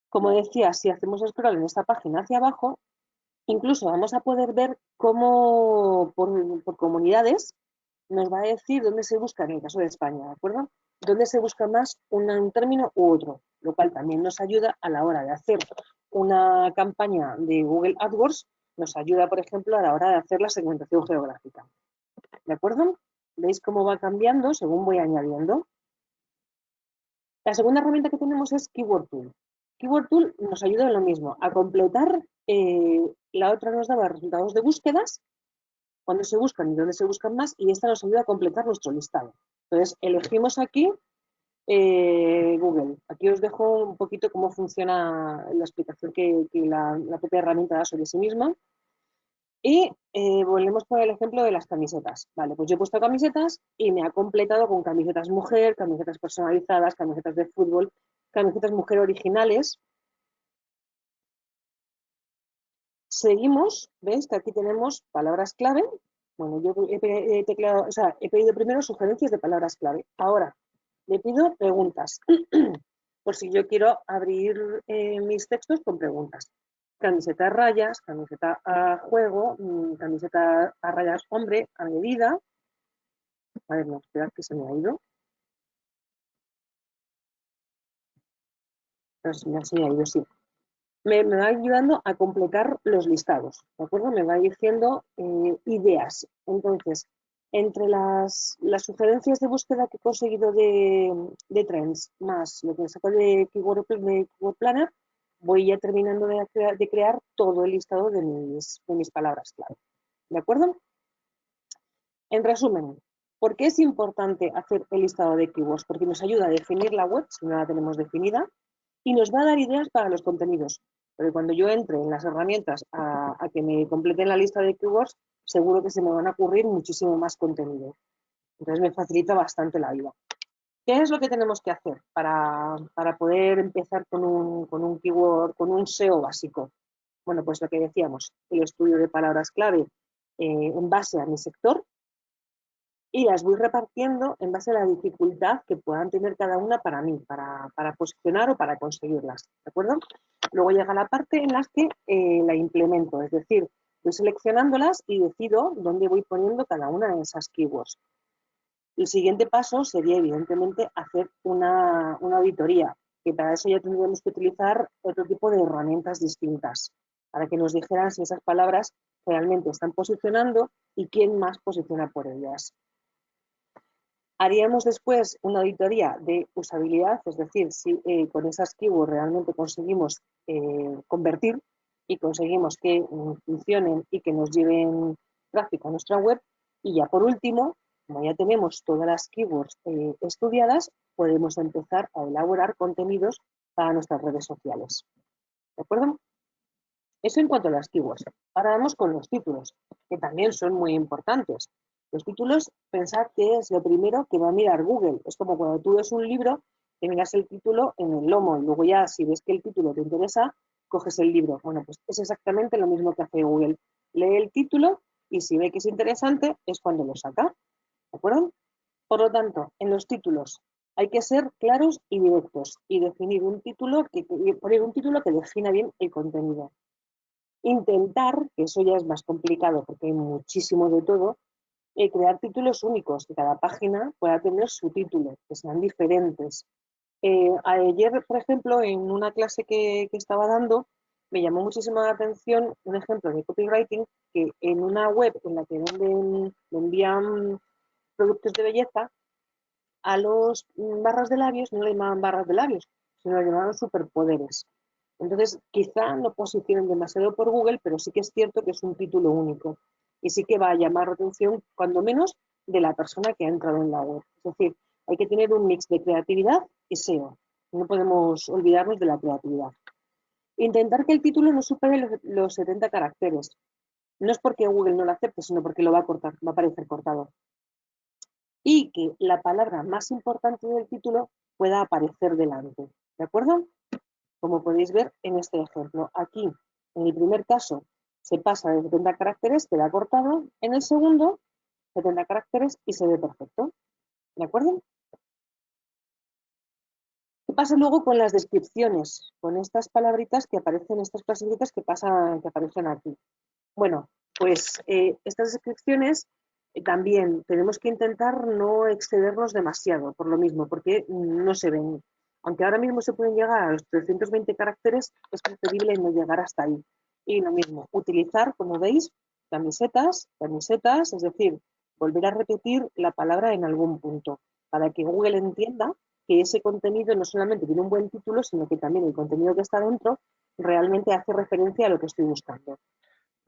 Como decía, si hacemos scroll en esta página hacia abajo, incluso vamos a poder ver cómo por comunidades nos va a decir dónde se busca, en el caso de España, ¿de acuerdo? Dónde se busca más un término u otro, lo cual también nos ayuda a la hora de hacer una campaña de Google AdWords, nos ayuda, por ejemplo, a la hora de hacer la segmentación geográfica. ¿De acuerdo? ¿Veis cómo va cambiando según voy añadiendo? La segunda herramienta que tenemos es Keyword Tool. Keyword Tool nos ayuda en lo mismo, a completar, la otra nos daba resultados de búsquedas, cuándo se buscan y dónde se buscan más, y esta nos ayuda a completar nuestro listado. Entonces, elegimos aquí Google. Aquí os dejo un poquito cómo funciona la explicación que la propia herramienta da sobre sí misma. Y volvemos por el ejemplo de las camisetas. Vale, pues yo he puesto camisetas y me ha completado con camisetas mujer, camisetas personalizadas, camisetas de fútbol, camisetas mujer originales. Seguimos, ¿veis que aquí tenemos palabras clave? Bueno, yo he pedido primero sugerencias de palabras clave. Ahora le pido preguntas, por si yo quiero abrir mis textos con preguntas. Camiseta a rayas, camiseta a juego, camiseta a rayas hombre, a medida. A ver, no, esperad que se me ha ido. Se me ha ido, sí. Me va ayudando a completar los listados, ¿de acuerdo? Me va diciendo ideas. Entonces, entre las sugerencias de búsqueda que he conseguido de trends, más lo que saco de Keyword Planner, voy ya terminando de crear todo el listado de mis palabras clave. ¿De acuerdo? En resumen, ¿por qué es importante hacer el listado de keywords? Porque nos ayuda a definir la web, si no la tenemos definida, y nos va a dar ideas para los contenidos. Porque cuando yo entre en las herramientas a que me completen la lista de keywords, seguro que se me van a ocurrir muchísimo más contenido. Entonces me facilita bastante la vida. ¿Qué es lo que tenemos que hacer para poder empezar con un keyword, con un SEO básico? Bueno, pues lo que decíamos, el estudio de palabras clave en base a mi sector, y las voy repartiendo en base a la dificultad que puedan tener cada una para mí, para posicionar o para conseguirlas, ¿de acuerdo? Luego llega la parte en la que la implemento, es decir, voy seleccionándolas y decido dónde voy poniendo cada una de esas keywords. El siguiente paso sería, evidentemente, hacer una auditoría, que para eso ya tendríamos que utilizar otro tipo de herramientas distintas, para que nos dijeran si esas palabras realmente están posicionando y quién más posiciona por ellas. Haríamos después una auditoría de usabilidad, es decir, si con esas keywords realmente conseguimos convertir y conseguimos que funcionen y que nos lleven tráfico a nuestra web. Y ya por último, como ya tenemos todas las keywords estudiadas, podemos empezar a elaborar contenidos para nuestras redes sociales. ¿De acuerdo? Eso en cuanto a las keywords. Ahora vamos con los títulos, que también son muy importantes. Los títulos, pensad que es lo primero que va a mirar Google. Es como cuando tú ves un libro, te miras el título en el lomo y luego ya, si ves que el título te interesa, coges el libro. Bueno, pues es exactamente lo mismo que hace Google. Lee el título y si ve que es interesante, es cuando lo saca. ¿De acuerdo? Por lo tanto, en los títulos hay que ser claros y directos y definir poner un título que defina bien el contenido. Intentar, que eso ya es más complicado porque hay muchísimo de todo, crear títulos únicos, que cada página pueda tener su título, que sean diferentes. Ayer, por ejemplo, en una clase que estaba dando, me llamó muchísimo la atención un ejemplo de copywriting que en una web en la que vendían productos de belleza, a los barras de labios no le llamaban barras de labios, sino le llamaban superpoderes. Entonces, quizá no posicionen demasiado por Google, pero sí que es cierto que es un título único y sí que va a llamar la atención, cuando menos, de la persona que ha entrado en la web. Es decir, hay que tener un mix de creatividad y SEO. No podemos olvidarnos de la creatividad. Intentar que el título no supere los 70 caracteres. No es porque Google no lo acepte, sino porque lo va a cortar, va a aparecer cortado. Y que la palabra más importante del título pueda aparecer delante. ¿De acuerdo? Como podéis ver en este ejemplo. Aquí, en el primer caso, se pasa de 70 caracteres, queda cortado. En el segundo, 70 caracteres y se ve perfecto. ¿De acuerdo? ¿Qué pasa luego con las descripciones? Con estas palabritas que aparecen, estas clasificas que aparecen aquí. Bueno, pues estas descripciones también tenemos que intentar no excedernos demasiado por lo mismo, porque no se ven. Aunque ahora mismo se pueden llegar a los 320 caracteres, es preferible no llegar hasta ahí. Y lo mismo, utilizar, como veis, camisetas, es decir, volver a repetir la palabra en algún punto, para que Google entienda que ese contenido no solamente tiene un buen título, sino que también el contenido que está dentro realmente hace referencia a lo que estoy buscando.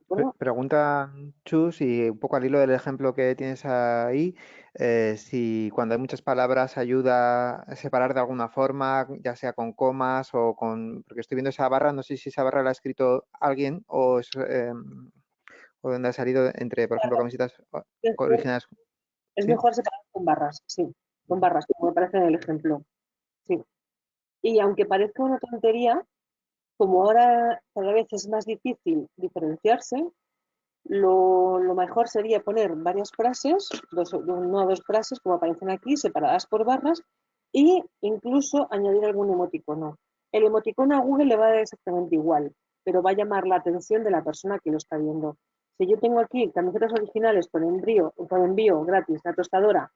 Bueno, Pregunta Chus, y un poco al hilo del ejemplo que tienes ahí, si cuando hay muchas palabras ayuda a separar de alguna forma, ya sea con comas o con... Porque estoy viendo esa barra, no sé si esa barra la ha escrito alguien o es... o donde ha salido entre, por ejemplo, camisetas originales. es ¿Sí? mejor separar con barras, sí, con barras, como me parece en el ejemplo. Sí. Y aunque parezca una tontería, como ahora cada vez es más difícil diferenciarse, lo mejor sería poner varias frases, una o dos frases, como aparecen aquí, separadas por barras, e incluso añadir algún emoticono. El emoticono a Google le va a dar exactamente igual, pero va a llamar la atención de la persona que lo está viendo. Si yo tengo aquí camisetas originales con envío gratis, la tostadora,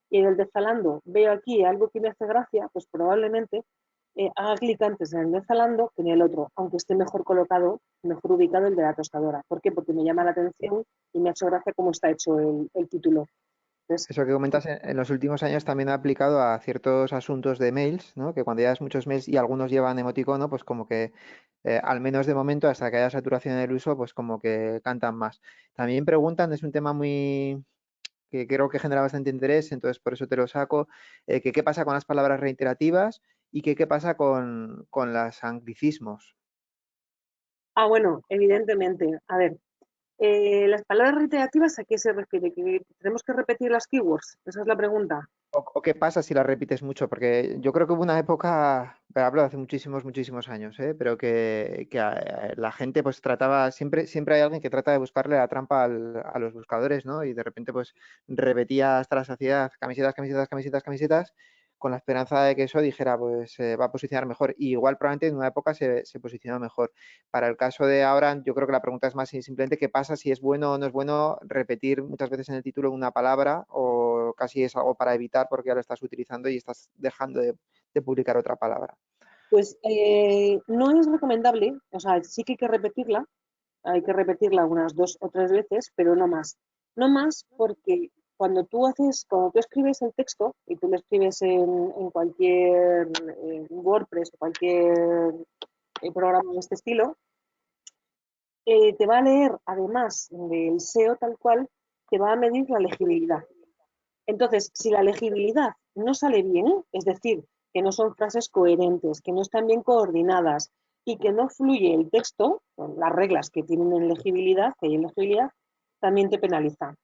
y en el de Zalando veo aquí algo que me hace gracia, pues probablemente haga clic antes en el de Zalando que en el otro, aunque esté mejor colocado, mejor ubicado el de la tostadora. ¿Por qué? Porque me llama la atención y me ha hecho gracia cómo está hecho el título. Entonces, Eso que comentas en los últimos años también ha aplicado a ciertos asuntos de mails, ¿no? Que cuando llevas muchos mails y algunos llevan emoticono, pues como que al menos de momento, hasta que haya saturación en el uso, pues como que cantan más. También preguntan, es un tema muy que creo que genera bastante interés, entonces por eso te lo saco, que qué pasa con las palabras reiterativas y que qué pasa con los anglicismos. bueno, evidentemente. A ver, las palabras reiterativas, ¿a qué se refiere? ¿Que tenemos que repetir las keywords? Esa es la pregunta. O qué pasa si la repites mucho, porque yo creo que hubo una época, pero hablo de hace muchísimos, muchísimos años, pero que la gente pues trataba, siempre hay alguien que trata de buscarle la trampa a los buscadores, ¿no? Y de repente pues repetía hasta la saciedad camisetas, camisetas, camisetas, camisetas, con la esperanza de que eso dijera, pues va a posicionar mejor. Y igual probablemente en una época se posicionó mejor. Para el caso de ahora, yo creo que la pregunta es más simplemente qué pasa si es bueno o no es bueno repetir muchas veces en el título una palabra o casi es algo para evitar porque ya lo estás utilizando y estás dejando de publicar otra palabra. Pues no es recomendable, o sea, sí que hay que repetirla unas 2 o 3 veces, pero no más. No más porque cuando tú escribes el texto y tú lo escribes en cualquier WordPress o cualquier programa de este estilo, te va a leer, además del SEO tal cual, te va a medir la legibilidad. Entonces, si la legibilidad no sale bien, es decir, que no son frases coherentes, que no están bien coordinadas y que no fluye el texto, con las reglas que tienen en legibilidad, que hay en legibilidad, también te penaliza.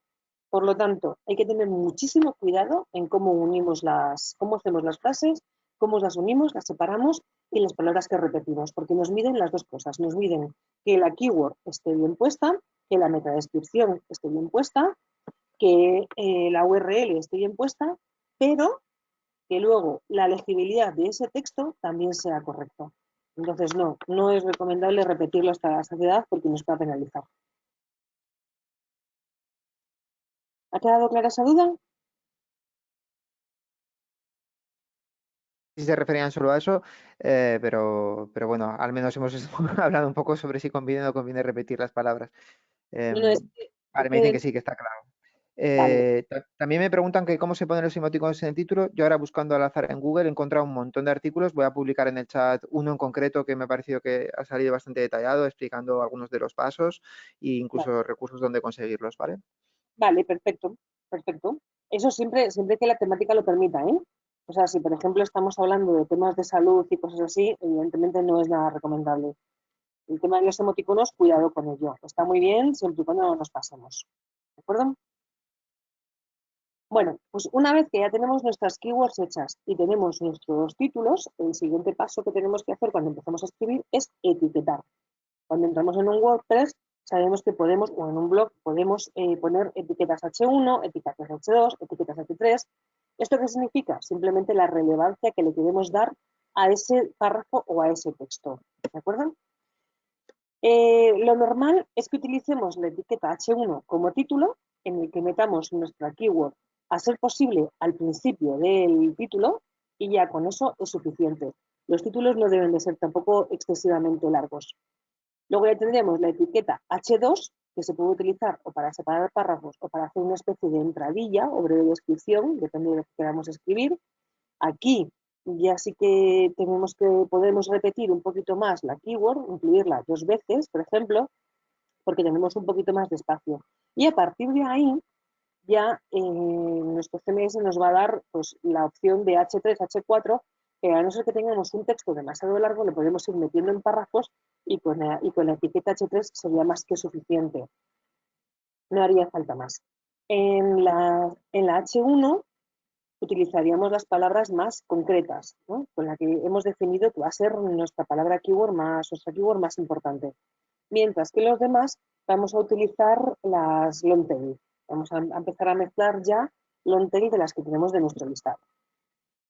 Por lo tanto, hay que tener muchísimo cuidado en cómo hacemos las frases, cómo las unimos, las separamos y las palabras que repetimos, porque nos miden las dos cosas. Nos miden que la keyword esté bien puesta, que la metadescripción esté bien puesta, que la URL esté bien puesta, pero que luego la legibilidad de ese texto también sea correcta. Entonces, no es recomendable repetirlo hasta la saciedad porque nos va a penalizar. ¿Ha quedado clara esa duda? si se referían solo a eso, pero bueno, al menos hemos hablado un poco sobre si conviene o no conviene repetir las palabras. No, no, es Vale, me dicen que, que sí, que está claro. vale, También me preguntan que cómo se ponen los emoticonos en el título. Yo ahora buscando al azar en Google he encontrado un montón de artículos. Voy a publicar en el chat uno en concreto que me ha parecido que ha salido bastante detallado, explicando algunos de los pasos e vale, incluso recursos donde conseguirlos, ¿vale? vale, perfecto, perfecto. Eso siempre, siempre que la temática lo permita, ¿eh? O sea, si por ejemplo estamos hablando de temas de salud y cosas así, evidentemente no es nada recomendable. El tema de los emoticonos, cuidado con ello. Está muy bien siempre y cuando no nos pasemos. ¿De acuerdo? Bueno, pues una vez que ya tenemos nuestras keywords hechas y tenemos nuestros títulos, el siguiente paso que tenemos que hacer cuando empezamos a escribir es etiquetar. Cuando entramos en un WordPress, sabemos que podemos, o en un blog, podemos poner etiquetas H1, etiquetas H2, etiquetas H3. ¿Esto qué significa? Simplemente la relevancia que le queremos dar a ese párrafo o a ese texto. ¿De acuerdo? Lo normal es que utilicemos la etiqueta H1 como título, en el que metamos nuestra keyword, a ser posible, al principio del título, y ya con eso es suficiente. Los títulos no deben de ser tampoco excesivamente largos. Luego ya tendremos la etiqueta H2, que se puede utilizar o para separar párrafos o para hacer una especie de entradilla o breve descripción, depende de lo que queramos escribir. Aquí ya sí que podemos repetir un poquito más la keyword, incluirla 2 veces, por ejemplo, porque tenemos un poquito más de espacio. Y a partir de ahí, ya nuestro CMS nos va a dar pues, la opción de H3, H4, que a no ser que tengamos un texto demasiado largo, lo podemos ir metiendo en párrafos y con la etiqueta H3 sería más que suficiente. No haría falta más. En la H1 utilizaríamos las palabras más concretas, ¿no? Con la que hemos definido que va a ser nuestra palabra keyword nuestra keyword más importante. Mientras que los demás vamos a utilizar las long tail. Vamos a empezar a mezclar ya long tail de las que tenemos de nuestro listado.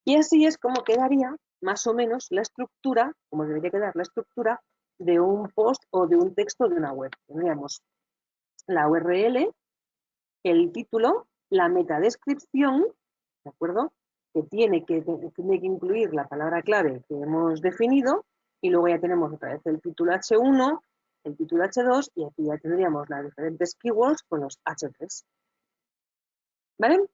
Y así es como quedaría más o menos la estructura, como debería quedar la estructura de un post o de un texto de una web. Tendríamos la URL, el título, la metadescripción, ¿de acuerdo? Que tiene que incluir la palabra clave que hemos definido, y luego ya tenemos otra vez el título H1, el título H2, y aquí ya tendríamos las diferentes keywords con los H3. ¿Vale?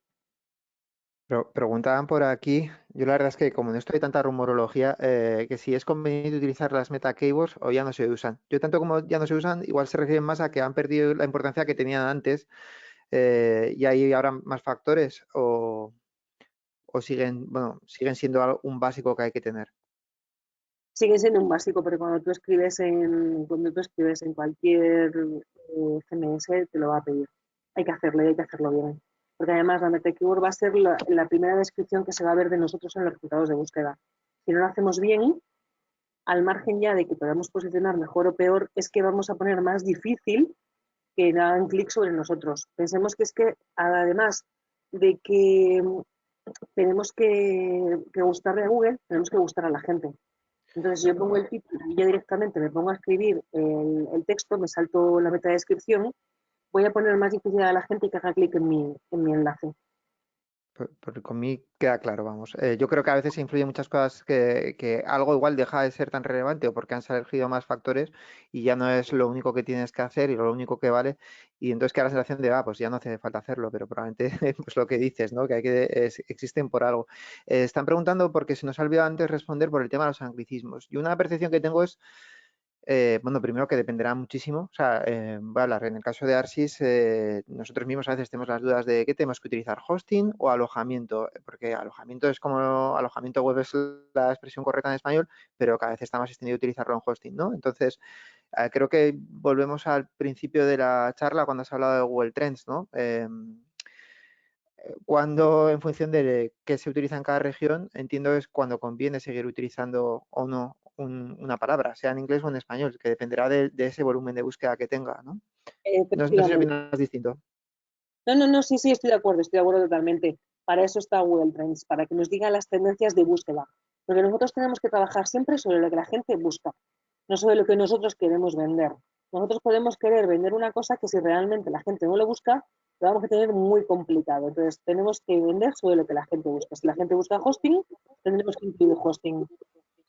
Pero preguntaban por aquí, yo la verdad es que como no estoy tanta rumorología, que si es conveniente utilizar las meta keywords o ya no se usan. Yo tanto como ya no se usan, igual se refieren más a que han perdido la importancia que tenían antes y hay ahora más factores o siguen, bueno, siguen siendo un básico que hay que tener. Sigue siendo un básico, pero cuando tú escribes en cualquier CMS, te lo va a pedir. Hay que hacerlo y hay que hacerlo bien. Porque además la meta keyword va a ser la primera descripción que se va a ver de nosotros en los resultados de búsqueda. Si no lo hacemos bien, al margen ya de que podamos posicionar mejor o peor, es que vamos a poner más difícil que hagan clic sobre nosotros. Pensemos que es que, además de que tenemos que gustarle a Google, tenemos que gustar a la gente. Entonces, si yo pongo el título y ya directamente me pongo a escribir el texto, me salto la metadescripción, voy a poner más difícil a la gente que haga clic en mi enlace. Porque con mí queda claro, vamos. Yo creo que a veces influyen muchas cosas que algo igual deja de ser tan relevante o porque han surgido más factores y ya no es lo único que tienes que hacer y lo único que vale. Y entonces queda la sensación de, pues ya no hace falta hacerlo, pero probablemente pues lo que dices, ¿no? Que existen por algo. Están preguntando porque se nos ha olvidado antes responder por el tema de los anglicismos. Y una percepción que tengo es bueno, primero que dependerá muchísimo. O sea, voy a hablar, en el caso de Arsis, nosotros mismos a veces tenemos las dudas de qué tenemos que utilizar, hosting o alojamiento, porque alojamiento es como alojamiento web es la expresión correcta en español, pero cada vez está más extendido utilizarlo en hosting, ¿no? Entonces, creo que volvemos al principio de la charla cuando has hablado de Google Trends, ¿no? Cuando en función de qué se utiliza en cada región, entiendo es cuando conviene seguir utilizando o no una palabra, sea en inglés o en español, que dependerá de ese volumen de búsqueda que tenga, ¿no? No sé si Efectivamente. opinas distinto. No, no, no, sí, sí, estoy de acuerdo totalmente. Para eso está Google Trends, para que nos diga las tendencias de búsqueda. Porque nosotros tenemos que trabajar siempre sobre lo que la gente busca, no sobre lo que nosotros queremos vender. Nosotros podemos querer vender una cosa que si realmente la gente no lo busca, lo vamos a tener muy complicado. Entonces, tenemos que vender sobre lo que la gente busca. Si la gente busca hosting, tendremos que incluir hosting.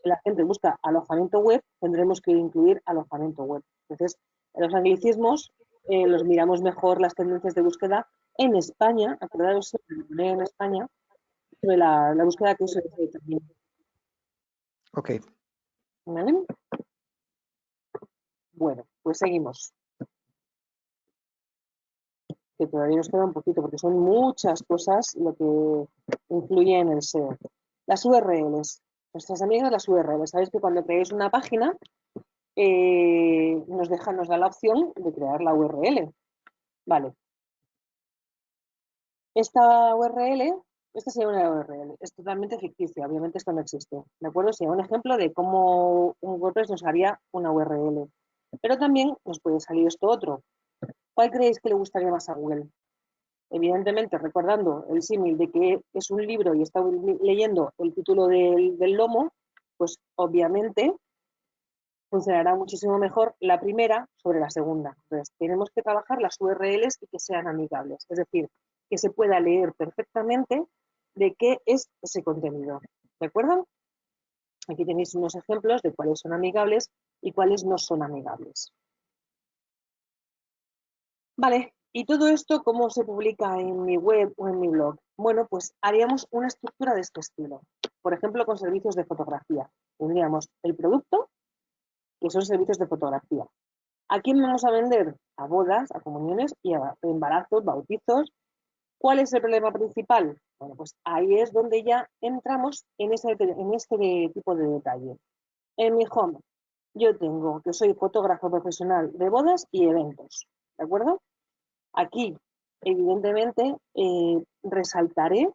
Si la gente busca alojamiento web, tendremos que incluir alojamiento web. Entonces, los anglicismos los miramos mejor, las tendencias de búsqueda en España, acordaros siempre de poner en España, sobre la búsqueda que se también. Ok. ¿Vale? Bueno, pues seguimos. Que todavía nos queda un poquito, porque son muchas cosas lo que influye en el SEO. Las URLs. Nuestras amigas las URLs. Sabéis que cuando creáis una página, nos da la opción de crear la URL. Vale. Esta URL, esta sería una URL, es totalmente ficticia, obviamente esto no existe. ¿De acuerdo? Sería un ejemplo de cómo un WordPress nos haría una URL. Pero también nos puede salir esto otro. ¿Cuál creéis que le gustaría más a Google? Evidentemente, recordando el símil de que es un libro y está leyendo el título del lomo, pues obviamente funcionará muchísimo mejor la primera sobre la segunda. Entonces, tenemos que trabajar las URLs y que sean amigables, es decir, que se pueda leer perfectamente de qué es ese contenido. ¿De acuerdo? Aquí tenéis unos ejemplos de cuáles son amigables y cuáles no son amigables. Vale, ¿y todo esto cómo se publica en mi web o en mi blog? Bueno, pues haríamos una estructura de este estilo. Por ejemplo, con servicios de fotografía. Tendríamos el producto, que son servicios de fotografía. ¿A quién vamos a vender? A bodas, a comuniones y a embarazos, bautizos. ¿Cuál es el problema principal? Bueno, pues ahí es donde ya entramos en este tipo de detalle. En mi home, yo tengo que soy fotógrafo profesional de bodas y eventos. ¿De acuerdo? Aquí, evidentemente, resaltaré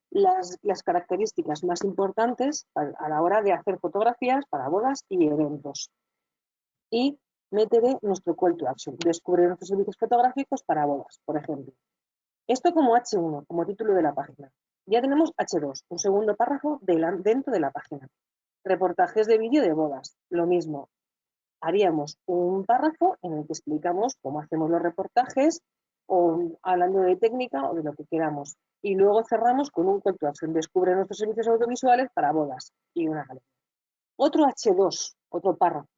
las características más importantes a la hora de hacer fotografías para bodas y eventos. Y meteré nuestro call to action, descubrir nuestros servicios fotográficos para bodas, por ejemplo. Esto como H1, como título de la página. Ya tenemos H2, un segundo párrafo dentro de la página. Reportajes de vídeo de bodas, lo mismo. Haríamos un párrafo en el que explicamos cómo hacemos los reportajes o hablando de técnica o de lo que queramos. Y luego cerramos con un call to action. Descubre nuestros servicios audiovisuales para bodas y una galería. Otro H2, otro párrafo.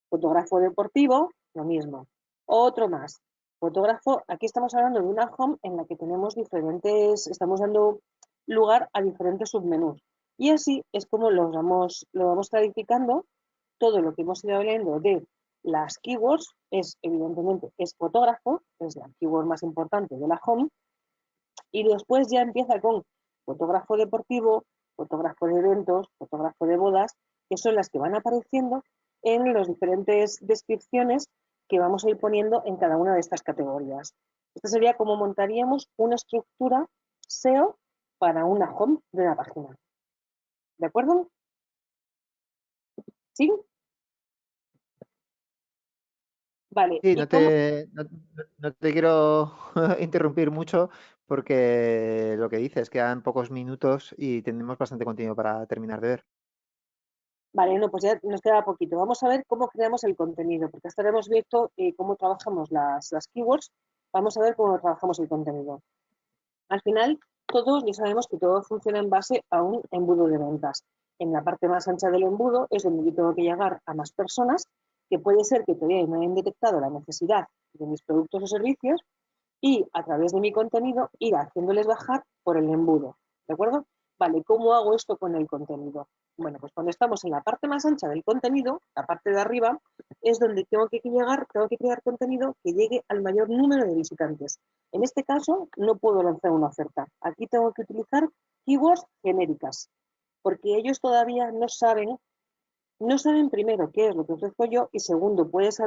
Fotógrafo deportivo, lo mismo. Otro más. Fotógrafo, aquí estamos hablando de una home en la que tenemos estamos dando lugar a diferentes submenús. Y así es como lo vamos clarificando. Todo lo que hemos ido hablando de las keywords evidentemente, es fotógrafo, es la keyword más importante de la home, y después ya empieza con fotógrafo deportivo, fotógrafo de eventos, fotógrafo de bodas, que son las que van apareciendo en las diferentes descripciones que vamos a ir poniendo en cada una de estas categorías. Esta sería como montaríamos una estructura SEO para una home de una página. ¿De acuerdo? ¿Sí? Vale. Sí, ¿Y cómo? no te quiero interrumpir mucho porque lo que dices, quedan pocos minutos y tenemos bastante contenido para terminar de ver. Vale, no, pues ya nos queda poquito. Vamos a ver cómo creamos el contenido, porque hasta ahora hemos visto cómo trabajamos las keywords. Vamos a ver cómo trabajamos el contenido. Al final, todos ya sabemos que todo funciona en base a un embudo de ventas. En la parte más ancha del embudo es donde yo tengo que llegar a más personas, que puede ser que todavía no hayan detectado la necesidad de mis productos o servicios, y a través de mi contenido ir haciéndoles bajar por el embudo. ¿De acuerdo? Vale, ¿cómo hago esto con el contenido? Bueno, pues cuando estamos en la parte más ancha del contenido, la parte de arriba, es donde tengo que crear contenido que llegue al mayor número de visitantes. En este caso, no puedo lanzar una oferta. Aquí tengo que utilizar keywords genéricas, porque ellos todavía no saben primero qué es lo que ofrezco yo y segundo, podemos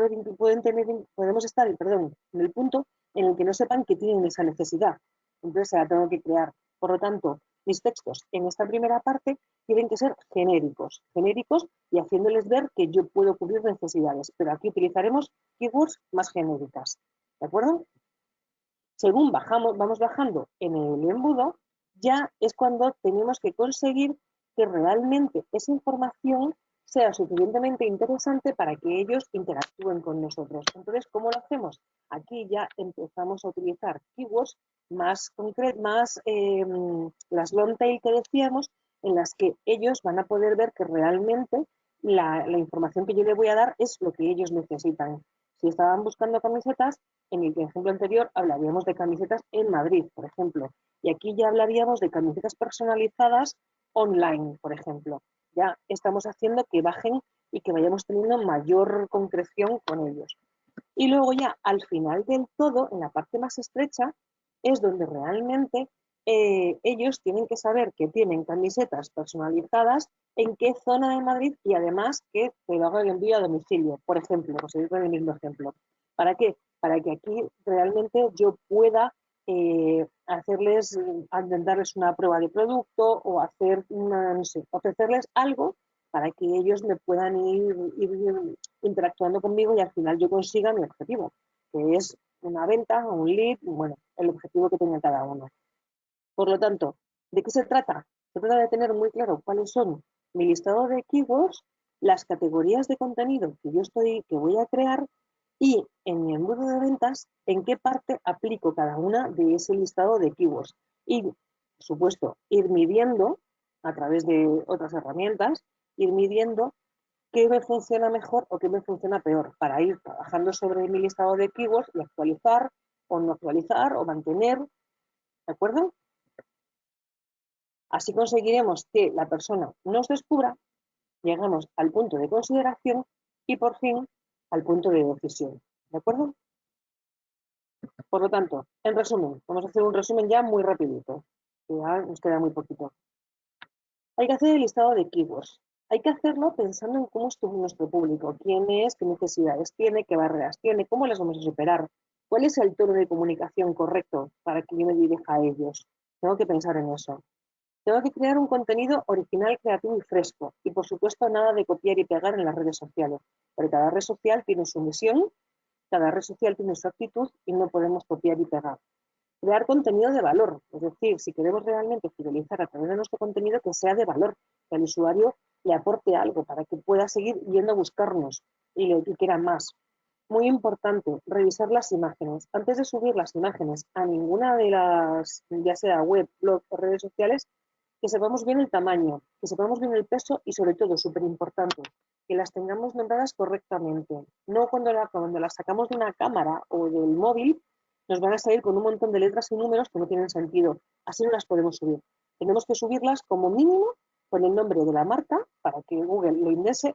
estar, perdón, en el punto en el que no sepan que tienen esa necesidad. Entonces se la tengo que crear. Por lo tanto, mis textos en esta primera parte tienen que ser genéricos y haciéndoles ver que yo puedo cubrir necesidades, pero aquí utilizaremos keywords más genéricas. ¿De acuerdo? Según vamos bajando en el embudo, ya es cuando tenemos que conseguir que realmente esa información sea suficientemente interesante para que ellos interactúen con nosotros. Entonces, ¿cómo lo hacemos? Aquí ya empezamos a utilizar keywords más concretas, las long tail que decíamos, en las que ellos van a poder ver que realmente la información que yo les voy a dar es lo que ellos necesitan. Si estaban buscando camisetas, en el ejemplo anterior hablaríamos de camisetas en Madrid, por ejemplo, y aquí ya hablaríamos de camisetas personalizadas online, por ejemplo. Ya estamos haciendo que bajen y que vayamos teniendo mayor concreción con ellos. Y luego ya al final del todo, en la parte más estrecha, es donde realmente ellos tienen que saber que tienen camisetas personalizadas en qué zona de Madrid y además que te lo haga el envío a domicilio, por ejemplo, por seguir con el mismo ejemplo. ¿Para qué? Para que aquí realmente yo pueda darles una prueba de producto o hacer no sé, ofrecerles algo para que ellos me puedan ir interactuando conmigo y al final yo consiga mi objetivo, que es una venta o un lead, bueno, el objetivo que tenga cada uno. Por lo tanto, ¿de qué se trata? Se trata de tener muy claro cuáles son mi listado de keywords, las categorías de contenido que voy a crear y en mi embudo de ventas, en qué parte aplico cada una de ese listado de keywords. Y, por supuesto, ir midiendo a través de otras herramientas, ir midiendo qué me funciona mejor o qué me funciona peor para ir trabajando sobre mi listado de keywords y actualizar o no actualizar o mantener, ¿de acuerdo? Así conseguiremos que la persona nos descubra, llegamos al punto de consideración y por fin al punto de decisión. ¿De acuerdo? Por lo tanto, en resumen, vamos a hacer un resumen ya muy rapidito, que ya nos queda muy poquito. Hay que hacer el listado de keywords. Hay que hacerlo pensando en cómo es nuestro público, quién es, qué necesidades tiene, qué barreras tiene, cómo las vamos a superar, cuál es el tono de comunicación correcto para que yo me dirija a ellos. Tengo que pensar en eso. Tengo que crear un contenido original, creativo y fresco. Y por supuesto, nada de copiar y pegar en las redes sociales. Porque cada red social tiene su misión, cada red social tiene su actitud y no podemos copiar y pegar. Crear contenido de valor. Es decir, si queremos realmente fidelizar a través de nuestro contenido, que sea de valor, que al usuario le aporte algo para que pueda seguir yendo a buscarnos y quiera más. Muy importante, revisar las imágenes. Antes de subir las imágenes a ninguna de las, ya sea web, blog o redes sociales, que sepamos bien el tamaño, que sepamos bien el peso y sobre todo, súper importante, que las tengamos nombradas correctamente. No cuando las sacamos de una cámara o del móvil, nos van a salir con un montón de letras y números que no tienen sentido. Así no las podemos subir. Tenemos que subirlas como mínimo con el nombre de la marca para que Google lo indexe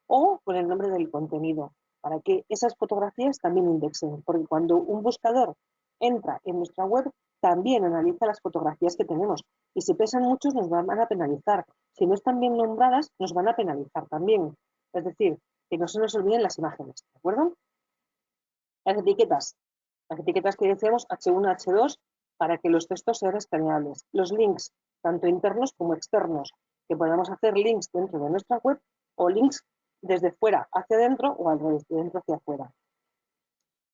o con el nombre del contenido para que esas fotografías también indexen, porque cuando un buscador entra en nuestra web, también analiza las fotografías que tenemos y si pesan muchos nos van a penalizar. Si no están bien nombradas, nos van a penalizar también. Es decir, que no se nos olviden las imágenes, ¿de acuerdo? Las etiquetas que decíamos H1, H2, para que los textos sean escaneables. Los links, tanto internos como externos, que podamos hacer links dentro de nuestra web o links desde fuera hacia adentro o al revés, de dentro hacia afuera.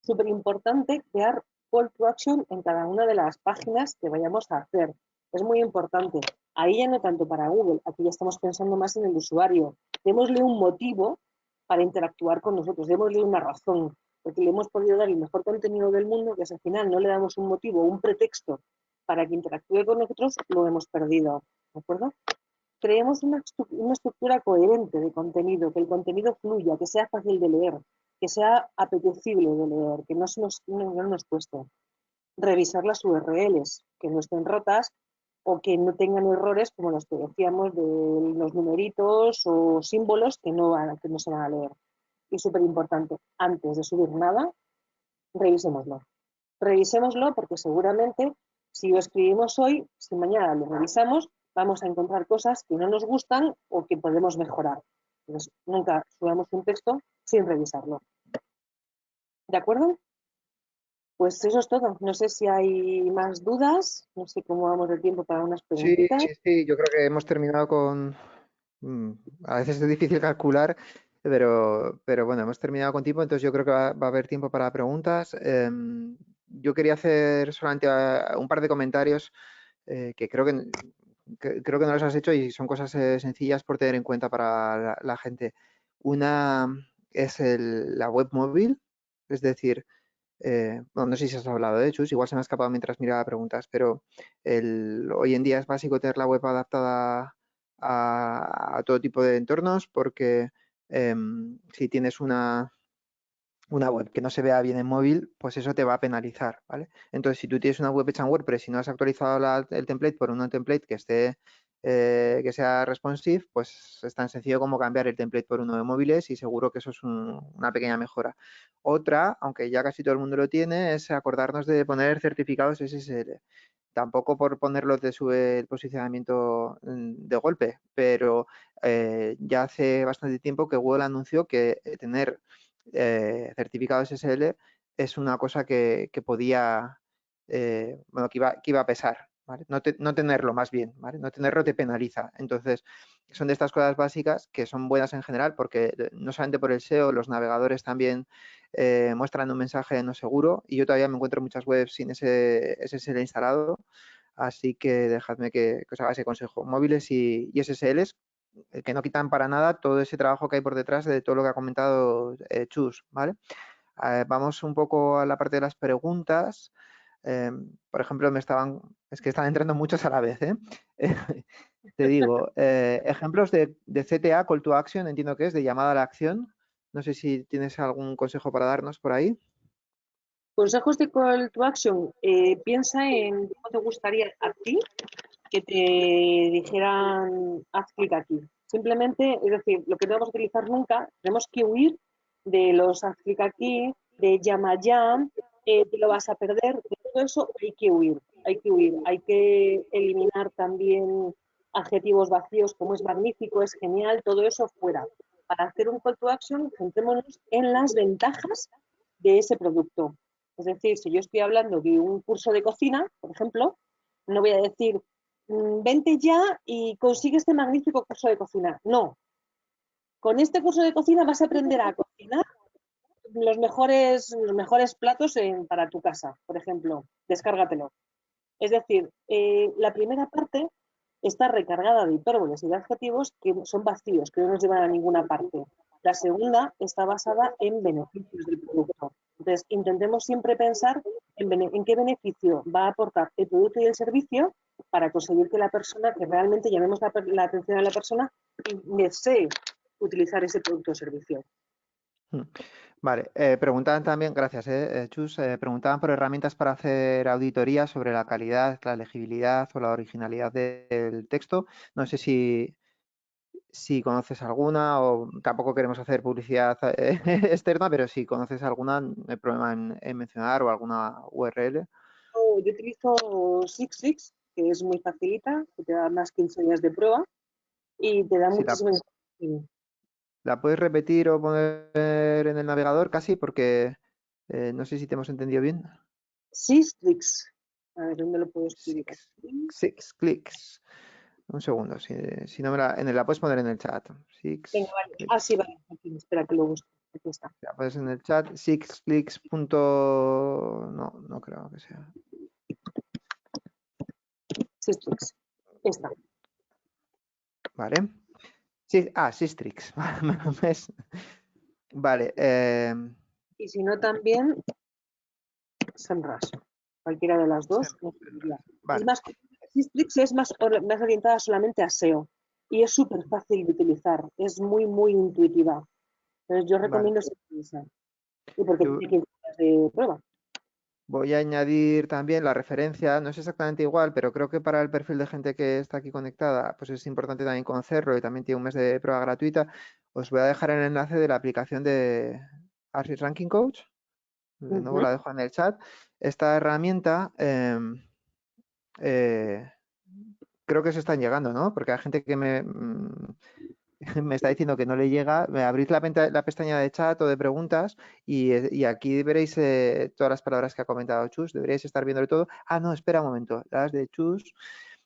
Súper importante crear call to action en cada una de las páginas que vayamos a hacer. Es muy importante. Ahí ya no tanto para Google, aquí ya estamos pensando más en el usuario. Démosle un motivo para interactuar con nosotros, démosle una razón, porque le hemos podido dar el mejor contenido del mundo, que si al final no le damos un motivo, un pretexto para que interactúe con nosotros, lo hemos perdido. ¿De acuerdo? Creemos una estructura coherente de contenido, que el contenido fluya, que sea fácil de leer, que sea apetecible de leer, que no nos cueste. Revisar las URLs, que no estén rotas o que no tengan errores como los que decíamos de los numeritos o símbolos que no se van a leer. Y súper importante, antes de subir nada, revisémoslo. Revisémoslo porque seguramente si lo escribimos hoy, si mañana lo revisamos, vamos a encontrar cosas que no nos gustan o que podemos mejorar. Entonces, nunca subamos un texto sin revisarlo. ¿De acuerdo? Pues eso es todo. No sé si hay más dudas. No sé cómo vamos de tiempo para unas Sí, preguntitas. sí, yo creo que hemos terminado con... A veces es difícil calcular, pero bueno, hemos terminado con tiempo, entonces yo creo que va a haber tiempo para preguntas. Yo quería hacer solamente un par de comentarios que creo que creo que no las has hecho y son cosas sencillas por tener en cuenta para la gente. Una es la web móvil, es decir, bueno, no sé si has hablado de Chus, igual se me ha escapado mientras miraba preguntas, pero hoy en día es básico tener la web adaptada a todo tipo de entornos porque si tienes una web que no se vea bien en móvil, pues eso te va a penalizar, ¿vale? Entonces, si tú tienes una web hecha en WordPress y no has actualizado el template por un template que esté que sea responsive, pues es tan sencillo como cambiar el template por uno de móviles y seguro que eso es una pequeña mejora. Otra, aunque ya casi todo el mundo lo tiene, es acordarnos de poner certificados SSL. Tampoco por ponerlos de su posicionamiento de golpe, pero ya hace bastante tiempo que Google anunció que tener certificado SSL es una cosa que podía, bueno, que iba a pesar, ¿vale? No tenerlo más bien, ¿vale? No tenerlo te penaliza. Entonces, son de estas cosas básicas que son buenas en general porque no solamente por el SEO, los navegadores también muestran un mensaje no seguro y yo todavía me encuentro muchas webs sin ese SSL instalado, así que dejadme que os haga ese consejo. Móviles y SSLs que no quitan para nada todo ese trabajo que hay por detrás de todo lo que ha comentado Chus, ¿vale? Vamos un poco a la parte de las preguntas. Por ejemplo, es que están entrando muchos a la vez, ¿eh? Te digo, ejemplos de CTA, Call to Action, entiendo que es, de llamada a la acción. No sé si tienes algún consejo para darnos por ahí. Consejos de Call to Action. Piensa en cómo te gustaría a ti que te dijeran haz clic aquí. Simplemente, es decir, lo que no vamos a utilizar nunca, tenemos que huir de los haz clic aquí, de llama ya, te lo vas a perder, de todo eso hay que huir, hay que huir, hay que eliminar también adjetivos vacíos como es magnífico, es genial, todo eso fuera. Para hacer un call to action, centrémonos en las ventajas de ese producto. Es decir, si yo estoy hablando de un curso de cocina, por ejemplo, no voy a decir vente ya y consigue este magnífico curso de cocina. No, con este curso de cocina vas a aprender a cocinar los mejores platos para tu casa, por ejemplo, descárgatelo. Es decir, la primera parte está recargada de hipérboles y de adjetivos que son vacíos, que no nos llevan a ninguna parte. La segunda está basada en beneficios del producto. Entonces, intentemos siempre pensar en qué beneficio va a aportar el producto y el servicio para conseguir que la persona, que realmente llamemos la atención a la persona y desee utilizar ese producto o servicio. Vale, preguntaban también, gracias, Chus, preguntaban por herramientas para hacer auditoría sobre la calidad, la legibilidad o la originalidad del texto. No sé si conoces alguna o tampoco queremos hacer publicidad externa, pero si conoces alguna, no hay problema en mencionar o alguna URL. Yo utilizo SixFix, que es muy facilita, que te da más 15 días de prueba y te da Si la, muchísima información. la puedes repetir o poner en el navegador casi, porque no sé si te hemos entendido bien. SixFix. A ver, ¿dónde lo puedo escribir? Six clicks. Un segundo, si no la puedes poner en el chat. Venga, Six vale. Ah, sí, clicks. vale. Aquí, espera que lo busque. Aquí está. La pones en el chat. Six clicks. No, no creo que sea. SixFix. Esta. Vale. Sí, Sistrix. Vale. Y si no, también SEMrush. Cualquiera de las dos me serviría. Es Vale. más, SixFix es más orientada solamente a SEO y es súper fácil de utilizar. Es muy, muy intuitiva. Entonces, yo Vale. recomiendo SixFix. Y porque Yo tiene 15 días de prueba. voy a añadir también la referencia. No es exactamente igual, pero creo que para el perfil de gente que está aquí conectada, pues es importante también conocerlo y también tiene un mes de prueba gratuita. Os voy a dejar el enlace de la aplicación de Ahrefs Ranking Coach. De nuevo la dejo en el chat. Esta herramienta eh, creo que se están llegando, ¿no? Porque hay gente que me está diciendo que no le llega. Me abrís la pestaña de chat o de preguntas y aquí veréis todas las palabras que ha comentado Chus. Deberíais estar viéndolo todo. Ah, no, espera un momento. Las de Chus,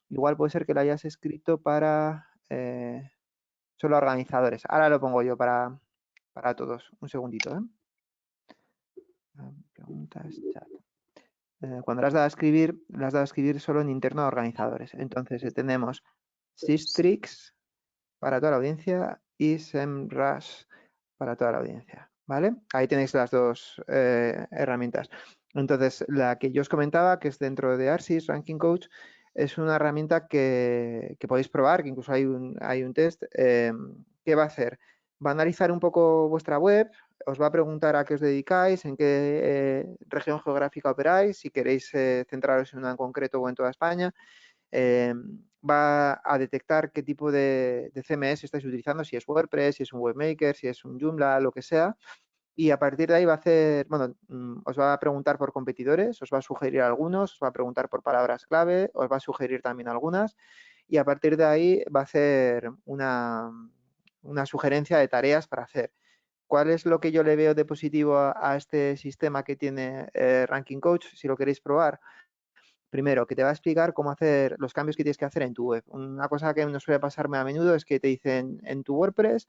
igual puede ser que la hayas escrito para solo organizadores. Ahora lo pongo yo para todos. Un segundito, ¿eh? Preguntas, chat. Cuando las has dado a escribir solo en interno a organizadores. Entonces tenemos Sistrix para toda la audiencia y SEMrush para toda la audiencia, ¿vale? Ahí tenéis las dos herramientas. Entonces, la que yo os comentaba, que es dentro de ARSYS, Ranking Coach, es una herramienta que podéis probar, que incluso hay un test. ¿Qué va a hacer? Va a analizar un poco vuestra web, os va a preguntar a qué os dedicáis, en qué región geográfica operáis, si queréis centraros en una en concreto o en toda España. Va a detectar qué tipo de CMS estáis utilizando, si es WordPress, si es un WebMaker, si es un Joomla, lo que sea. Y a partir de ahí va a hacer, bueno, os va a preguntar por competidores, os va a sugerir algunos, os va a preguntar por palabras clave, os va a sugerir también algunas. Y a partir de ahí va a hacer una sugerencia de tareas para hacer. ¿Cuál es lo que yo le veo de positivo a este sistema que tiene Ranking Coach? Si lo queréis probar. Primero, que te va a explicar cómo hacer los cambios que tienes que hacer en tu web. Una cosa que no suele pasarme a menudo es que te dicen en tu WordPress,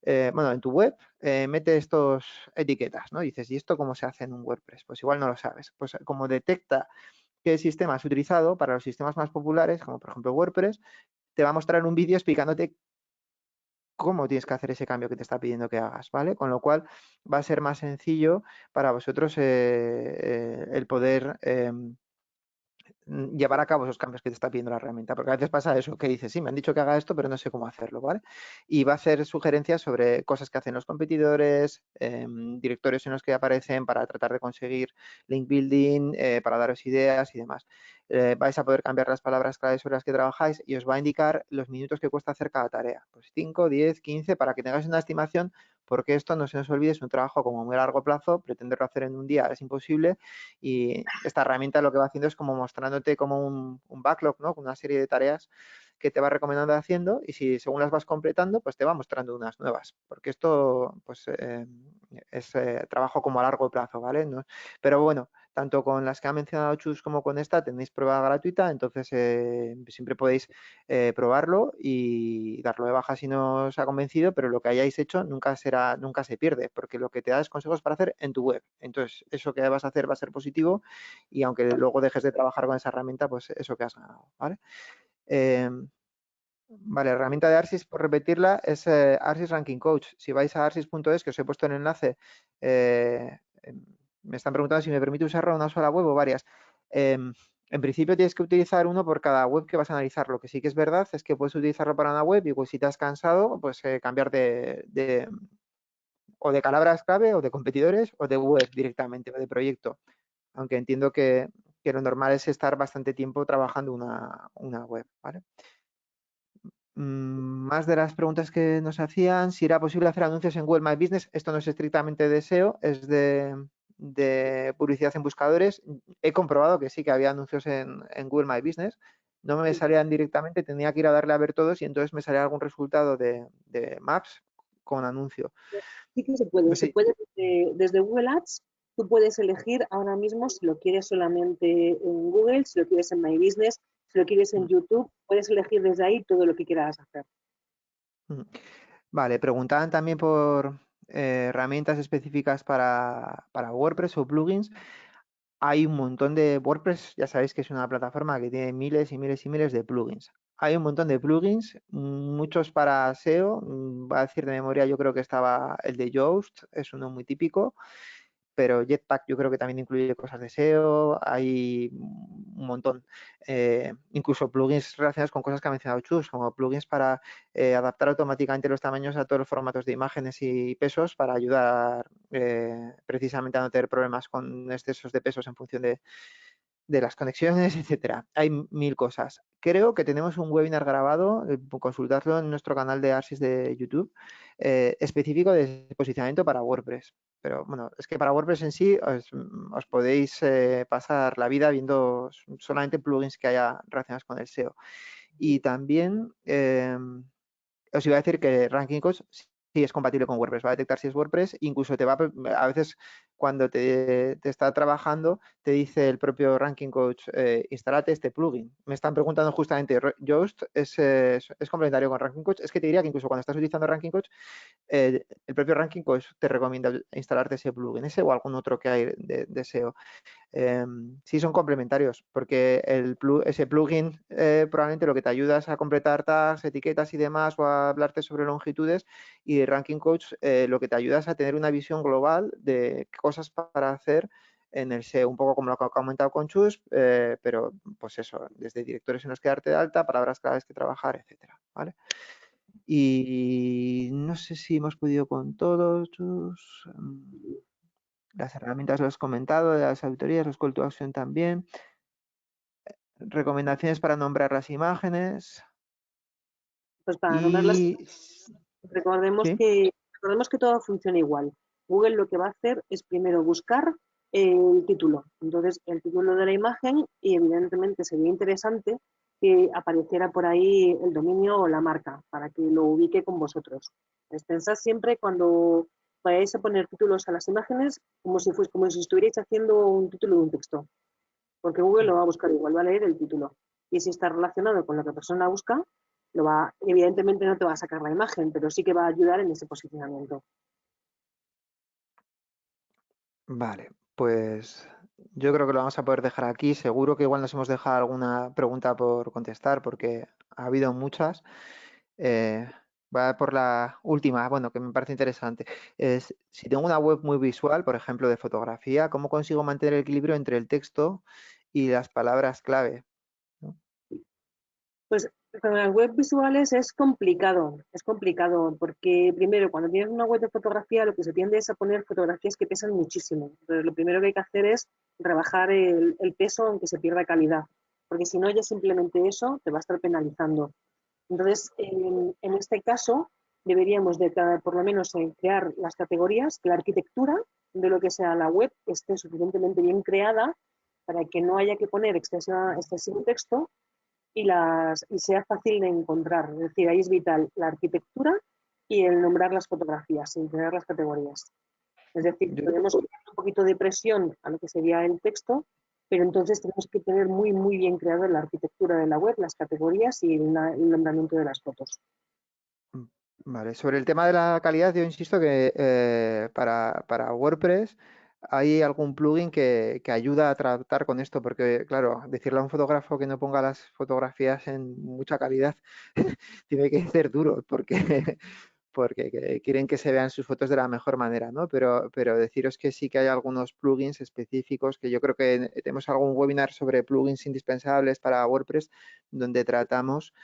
en tu web, mete estos etiquetas, ¿no? Dices, ¿y esto cómo se hace en un WordPress? Pues igual no lo sabes. Pues como detecta qué sistema has utilizado para los sistemas más populares, como por ejemplo WordPress, te va a mostrar un vídeo explicándote cómo tienes que hacer ese cambio que te está pidiendo que hagas, ¿vale? Con lo cual va a ser más sencillo para vosotros el poder llevar a cabo esos cambios que te está pidiendo la herramienta, porque a veces pasa eso, que dices, sí, me han dicho que haga esto, pero no sé cómo hacerlo, ¿vale? Y va a hacer sugerencias sobre cosas que hacen los competidores, directorios en los que aparecen para tratar de conseguir link building, para daros ideas y demás. Vais a poder cambiar las palabras clave sobre las que trabajáis y os va a indicar los minutos que cuesta hacer cada tarea. Pues 5, 10, 15, para que tengáis una estimación, porque esto no se nos olvide, es un trabajo como muy a largo plazo, pretenderlo hacer en un día es imposible y esta herramienta lo que va haciendo es como mostrándote como un backlog, ¿no? Con una serie de tareas que te va recomendando haciendo y si según las vas completando, pues te va mostrando unas nuevas, porque esto pues es trabajo como a largo plazo, ¿vale? ¿No? Pero bueno, tanto con las que ha mencionado Chus como con esta tenéis prueba gratuita, entonces siempre podéis probarlo y darlo de baja si no os ha convencido, pero lo que hayáis hecho nunca se pierde, porque lo que te da es consejos para hacer en tu web. Entonces, eso que vas a hacer va a ser positivo y aunque luego dejes de trabajar con esa herramienta, pues eso que has ganado, ¿vale? Vale, herramienta de ARSYS, por repetirla, es ARSYS Ranking Coach. Si vais a arsis.es, que os he puesto el enlace, me están preguntando si me permite usarlo una sola web o varias. En principio tienes que utilizar uno por cada web que vas a analizar. Lo que sí que es verdad es que puedes utilizarlo para una web y pues si te has cansado, pues cambiar o de palabras clave o de competidores o de web directamente o de proyecto. Aunque entiendo que lo normal es estar bastante tiempo trabajando una web, ¿vale? Más de las preguntas que nos hacían, si era posible hacer anuncios en Google My Business, esto no es estrictamente de SEO, es de publicidad en buscadores. He comprobado que sí, que había anuncios en Google My Business, no me salían directamente, tenía que ir a darle a ver todos y entonces me salía algún resultado de Maps con anuncio. Sí que se puede. Pues Se sí. puede desde Google Ads, tú puedes elegir ahora mismo si lo quieres solamente en Google, si lo quieres en My Business, si lo quieres en YouTube, puedes elegir desde ahí todo lo que quieras hacer. Vale, preguntaban también por herramientas específicas para WordPress o plugins. Hay un montón de WordPress, ya sabéis que es una plataforma que tiene miles y miles y miles de plugins. Hay un montón de plugins, muchos para SEO. Va a decir de memoria, yo creo que estaba el de Yoast, es uno muy típico, pero Jetpack yo creo que también incluye cosas de SEO, hay un montón. Incluso plugins relacionados con cosas que ha mencionado Chus, como plugins para adaptar automáticamente los tamaños a todos los formatos de imágenes y pesos para ayudar precisamente a no tener problemas con excesos de pesos en función de las conexiones, etcétera. Hay mil cosas. Creo que tenemos un webinar grabado, consultadlo en nuestro canal de ARSYS de YouTube, específico de posicionamiento para WordPress. Pero bueno, es que para WordPress en sí os podéis pasar la vida viendo solamente plugins que haya relacionados con el SEO. Y también os iba a decir que Ranking Coach sí es compatible con WordPress, va a detectar si es WordPress, incluso te va a veces cuando te está trabajando te dice el propio Ranking Coach, instálate este plugin. Me están preguntando justamente, Yoast es complementario con Ranking Coach, es que te diría que incluso cuando estás utilizando Ranking Coach, el propio Ranking Coach te recomienda instalarte ese plugin, ese o algún otro que hay de SEO. Sí son complementarios, porque ese plugin probablemente lo que te ayuda es a completar tags, etiquetas y demás, o a hablarte sobre longitudes, y Ranking Coach lo que te ayuda es a tener una visión global de cosas para hacer en el SEO, un poco como lo que ha comentado con Chus, pero pues eso, desde directores en los que darte de alta, palabras claves que trabajar, etcétera, ¿vale? Y no sé si hemos podido con todos, Chus. Las herramientas lo has comentado, de las auditorías, los call to action también. Recomendaciones para nombrar las imágenes. Pues para nombrarlas, Y recordemos sí, que, recordemos que todo funciona igual. Google lo que va a hacer es primero buscar el título. Entonces, el título de la imagen, y evidentemente sería interesante que apareciera por ahí el dominio o la marca para que lo ubique con vosotros. Pues pensad siempre cuando vayáis a poner títulos a las imágenes como si estuvierais haciendo un título de un texto, porque Google lo va a buscar igual, va a leer el título. Y si está relacionado con lo que la persona busca, evidentemente no te va a sacar la imagen, pero sí que va a ayudar en ese posicionamiento. vale, pues yo creo que lo vamos a poder dejar aquí. Seguro que igual nos hemos dejado alguna pregunta por contestar porque ha habido muchas. Eh, Va por la última, bueno, que me parece interesante. Es, si tengo una web muy visual, por ejemplo, de fotografía, ¿cómo consigo mantener el equilibrio entre el texto y las palabras clave? ¿No? Pues con las web visuales es complicado porque primero cuando tienes una web de fotografía lo que se tiende es a poner fotografías que pesan muchísimo. Entonces lo primero que hay que hacer es rebajar el peso aunque se pierda calidad, porque si no ya simplemente eso te va a estar penalizando. Entonces, en este caso, deberíamos de por lo menos crear las categorías, que la arquitectura de lo que sea la web esté suficientemente bien creada para que no haya que poner excesivo texto y sea fácil de encontrar. Es decir, ahí es vital la arquitectura y el nombrar las fotografías, sin tener las categorías. Es decir, Yo, podemos quitar un poquito de presión a lo que sería el texto, pero entonces tenemos que tener muy, muy bien creado la arquitectura de la web, las categorías y el nombramiento de las fotos. Mm, vale, sobre el tema de la calidad, yo insisto que para WordPress hay algún plugin que ayuda a tratar con esto, porque claro, decirle a un fotógrafo que no ponga las fotografías en mucha calidad tiene que ser duro, porque quieren que se vean sus fotos de la mejor manera, ¿no? Pero deciros que sí que hay algunos plugins específicos, que yo creo que tenemos algún webinar sobre plugins indispensables para WordPress, donde tratamos,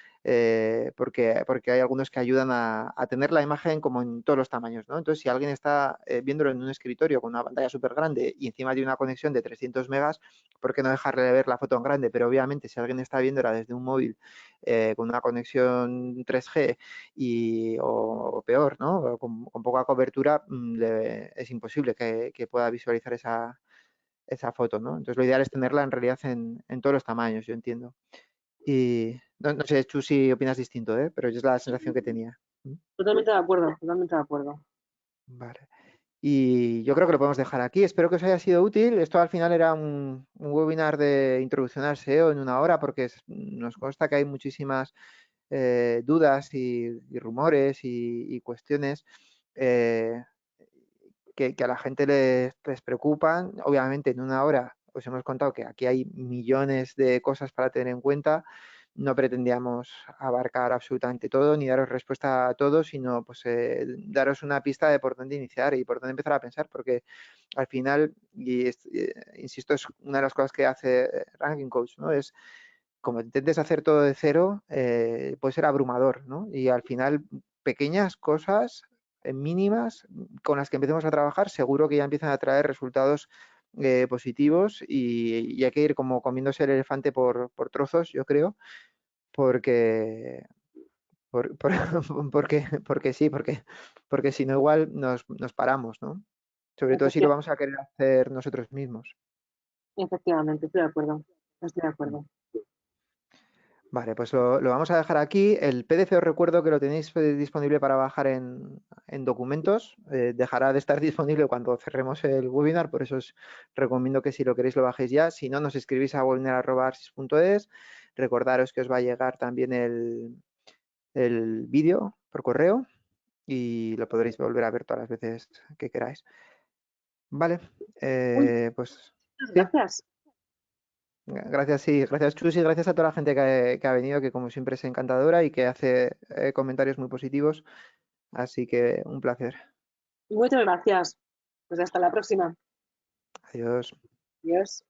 porque hay algunos que ayudan a tener la imagen como en todos los tamaños, ¿no? Entonces, si alguien está viéndolo en un escritorio con una pantalla súper grande y encima de una conexión de 300 megas, ¿por qué no dejarle de ver la foto en grande? Pero obviamente, si alguien está viéndola desde un móvil con una conexión 3G o peor, ¿no? O con poca cobertura, es imposible que pueda visualizar esa foto, ¿no? Entonces lo ideal es tenerla en realidad en todos los tamaños, yo entiendo. Y no sé, tú si opinas distinto, ¿eh? Pero es la sensación que tenía. ¿Mm? Totalmente de acuerdo, totalmente de acuerdo. Vale. Y yo creo que lo podemos dejar aquí. Espero que os haya sido útil. Esto al final era un webinar de introducción al SEO en una hora porque nos consta que hay muchísimas dudas y rumores y cuestiones eh, que a la gente les preocupan. Obviamente en una hora os hemos contado que aquí hay millones de cosas para tener en cuenta. No pretendíamos abarcar absolutamente todo ni daros respuesta a todo, sino pues daros una pista de por dónde iniciar y por dónde empezar a pensar, porque al final, insisto, es una de las cosas que hace Ranking Coach, ¿no? Es como intentes hacer todo de cero, puede ser abrumador, ¿no? Y al final, pequeñas cosas mínimas con las que empecemos a trabajar, seguro que ya empiezan a traer resultados positivos y hay que ir como comiéndose el elefante por trozos, yo creo, porque, porque sí, porque si no igual nos paramos, ¿no? Sobre todo si lo vamos a querer hacer nosotros mismos. Efectivamente, estoy de acuerdo. Estoy de Mm. acuerdo. Vale, pues lo vamos a dejar aquí. El PDF os recuerdo que lo tenéis disponible para bajar en documentos. Dejará de estar disponible cuando cerremos el webinar, por eso os recomiendo que si lo queréis lo bajéis ya. Si no, nos escribís a webinar@arsis.es. Recordaros que os va a llegar también el vídeo por correo y lo podréis volver a ver todas las veces que queráis. Vale, Uy, pues Sí, Gracias. gracias, sí, gracias Chus y gracias a toda la gente que ha venido, que como siempre es encantadora y que hace comentarios muy positivos. Así que un placer. Muchas gracias. Pues hasta la próxima. Adiós. Adiós.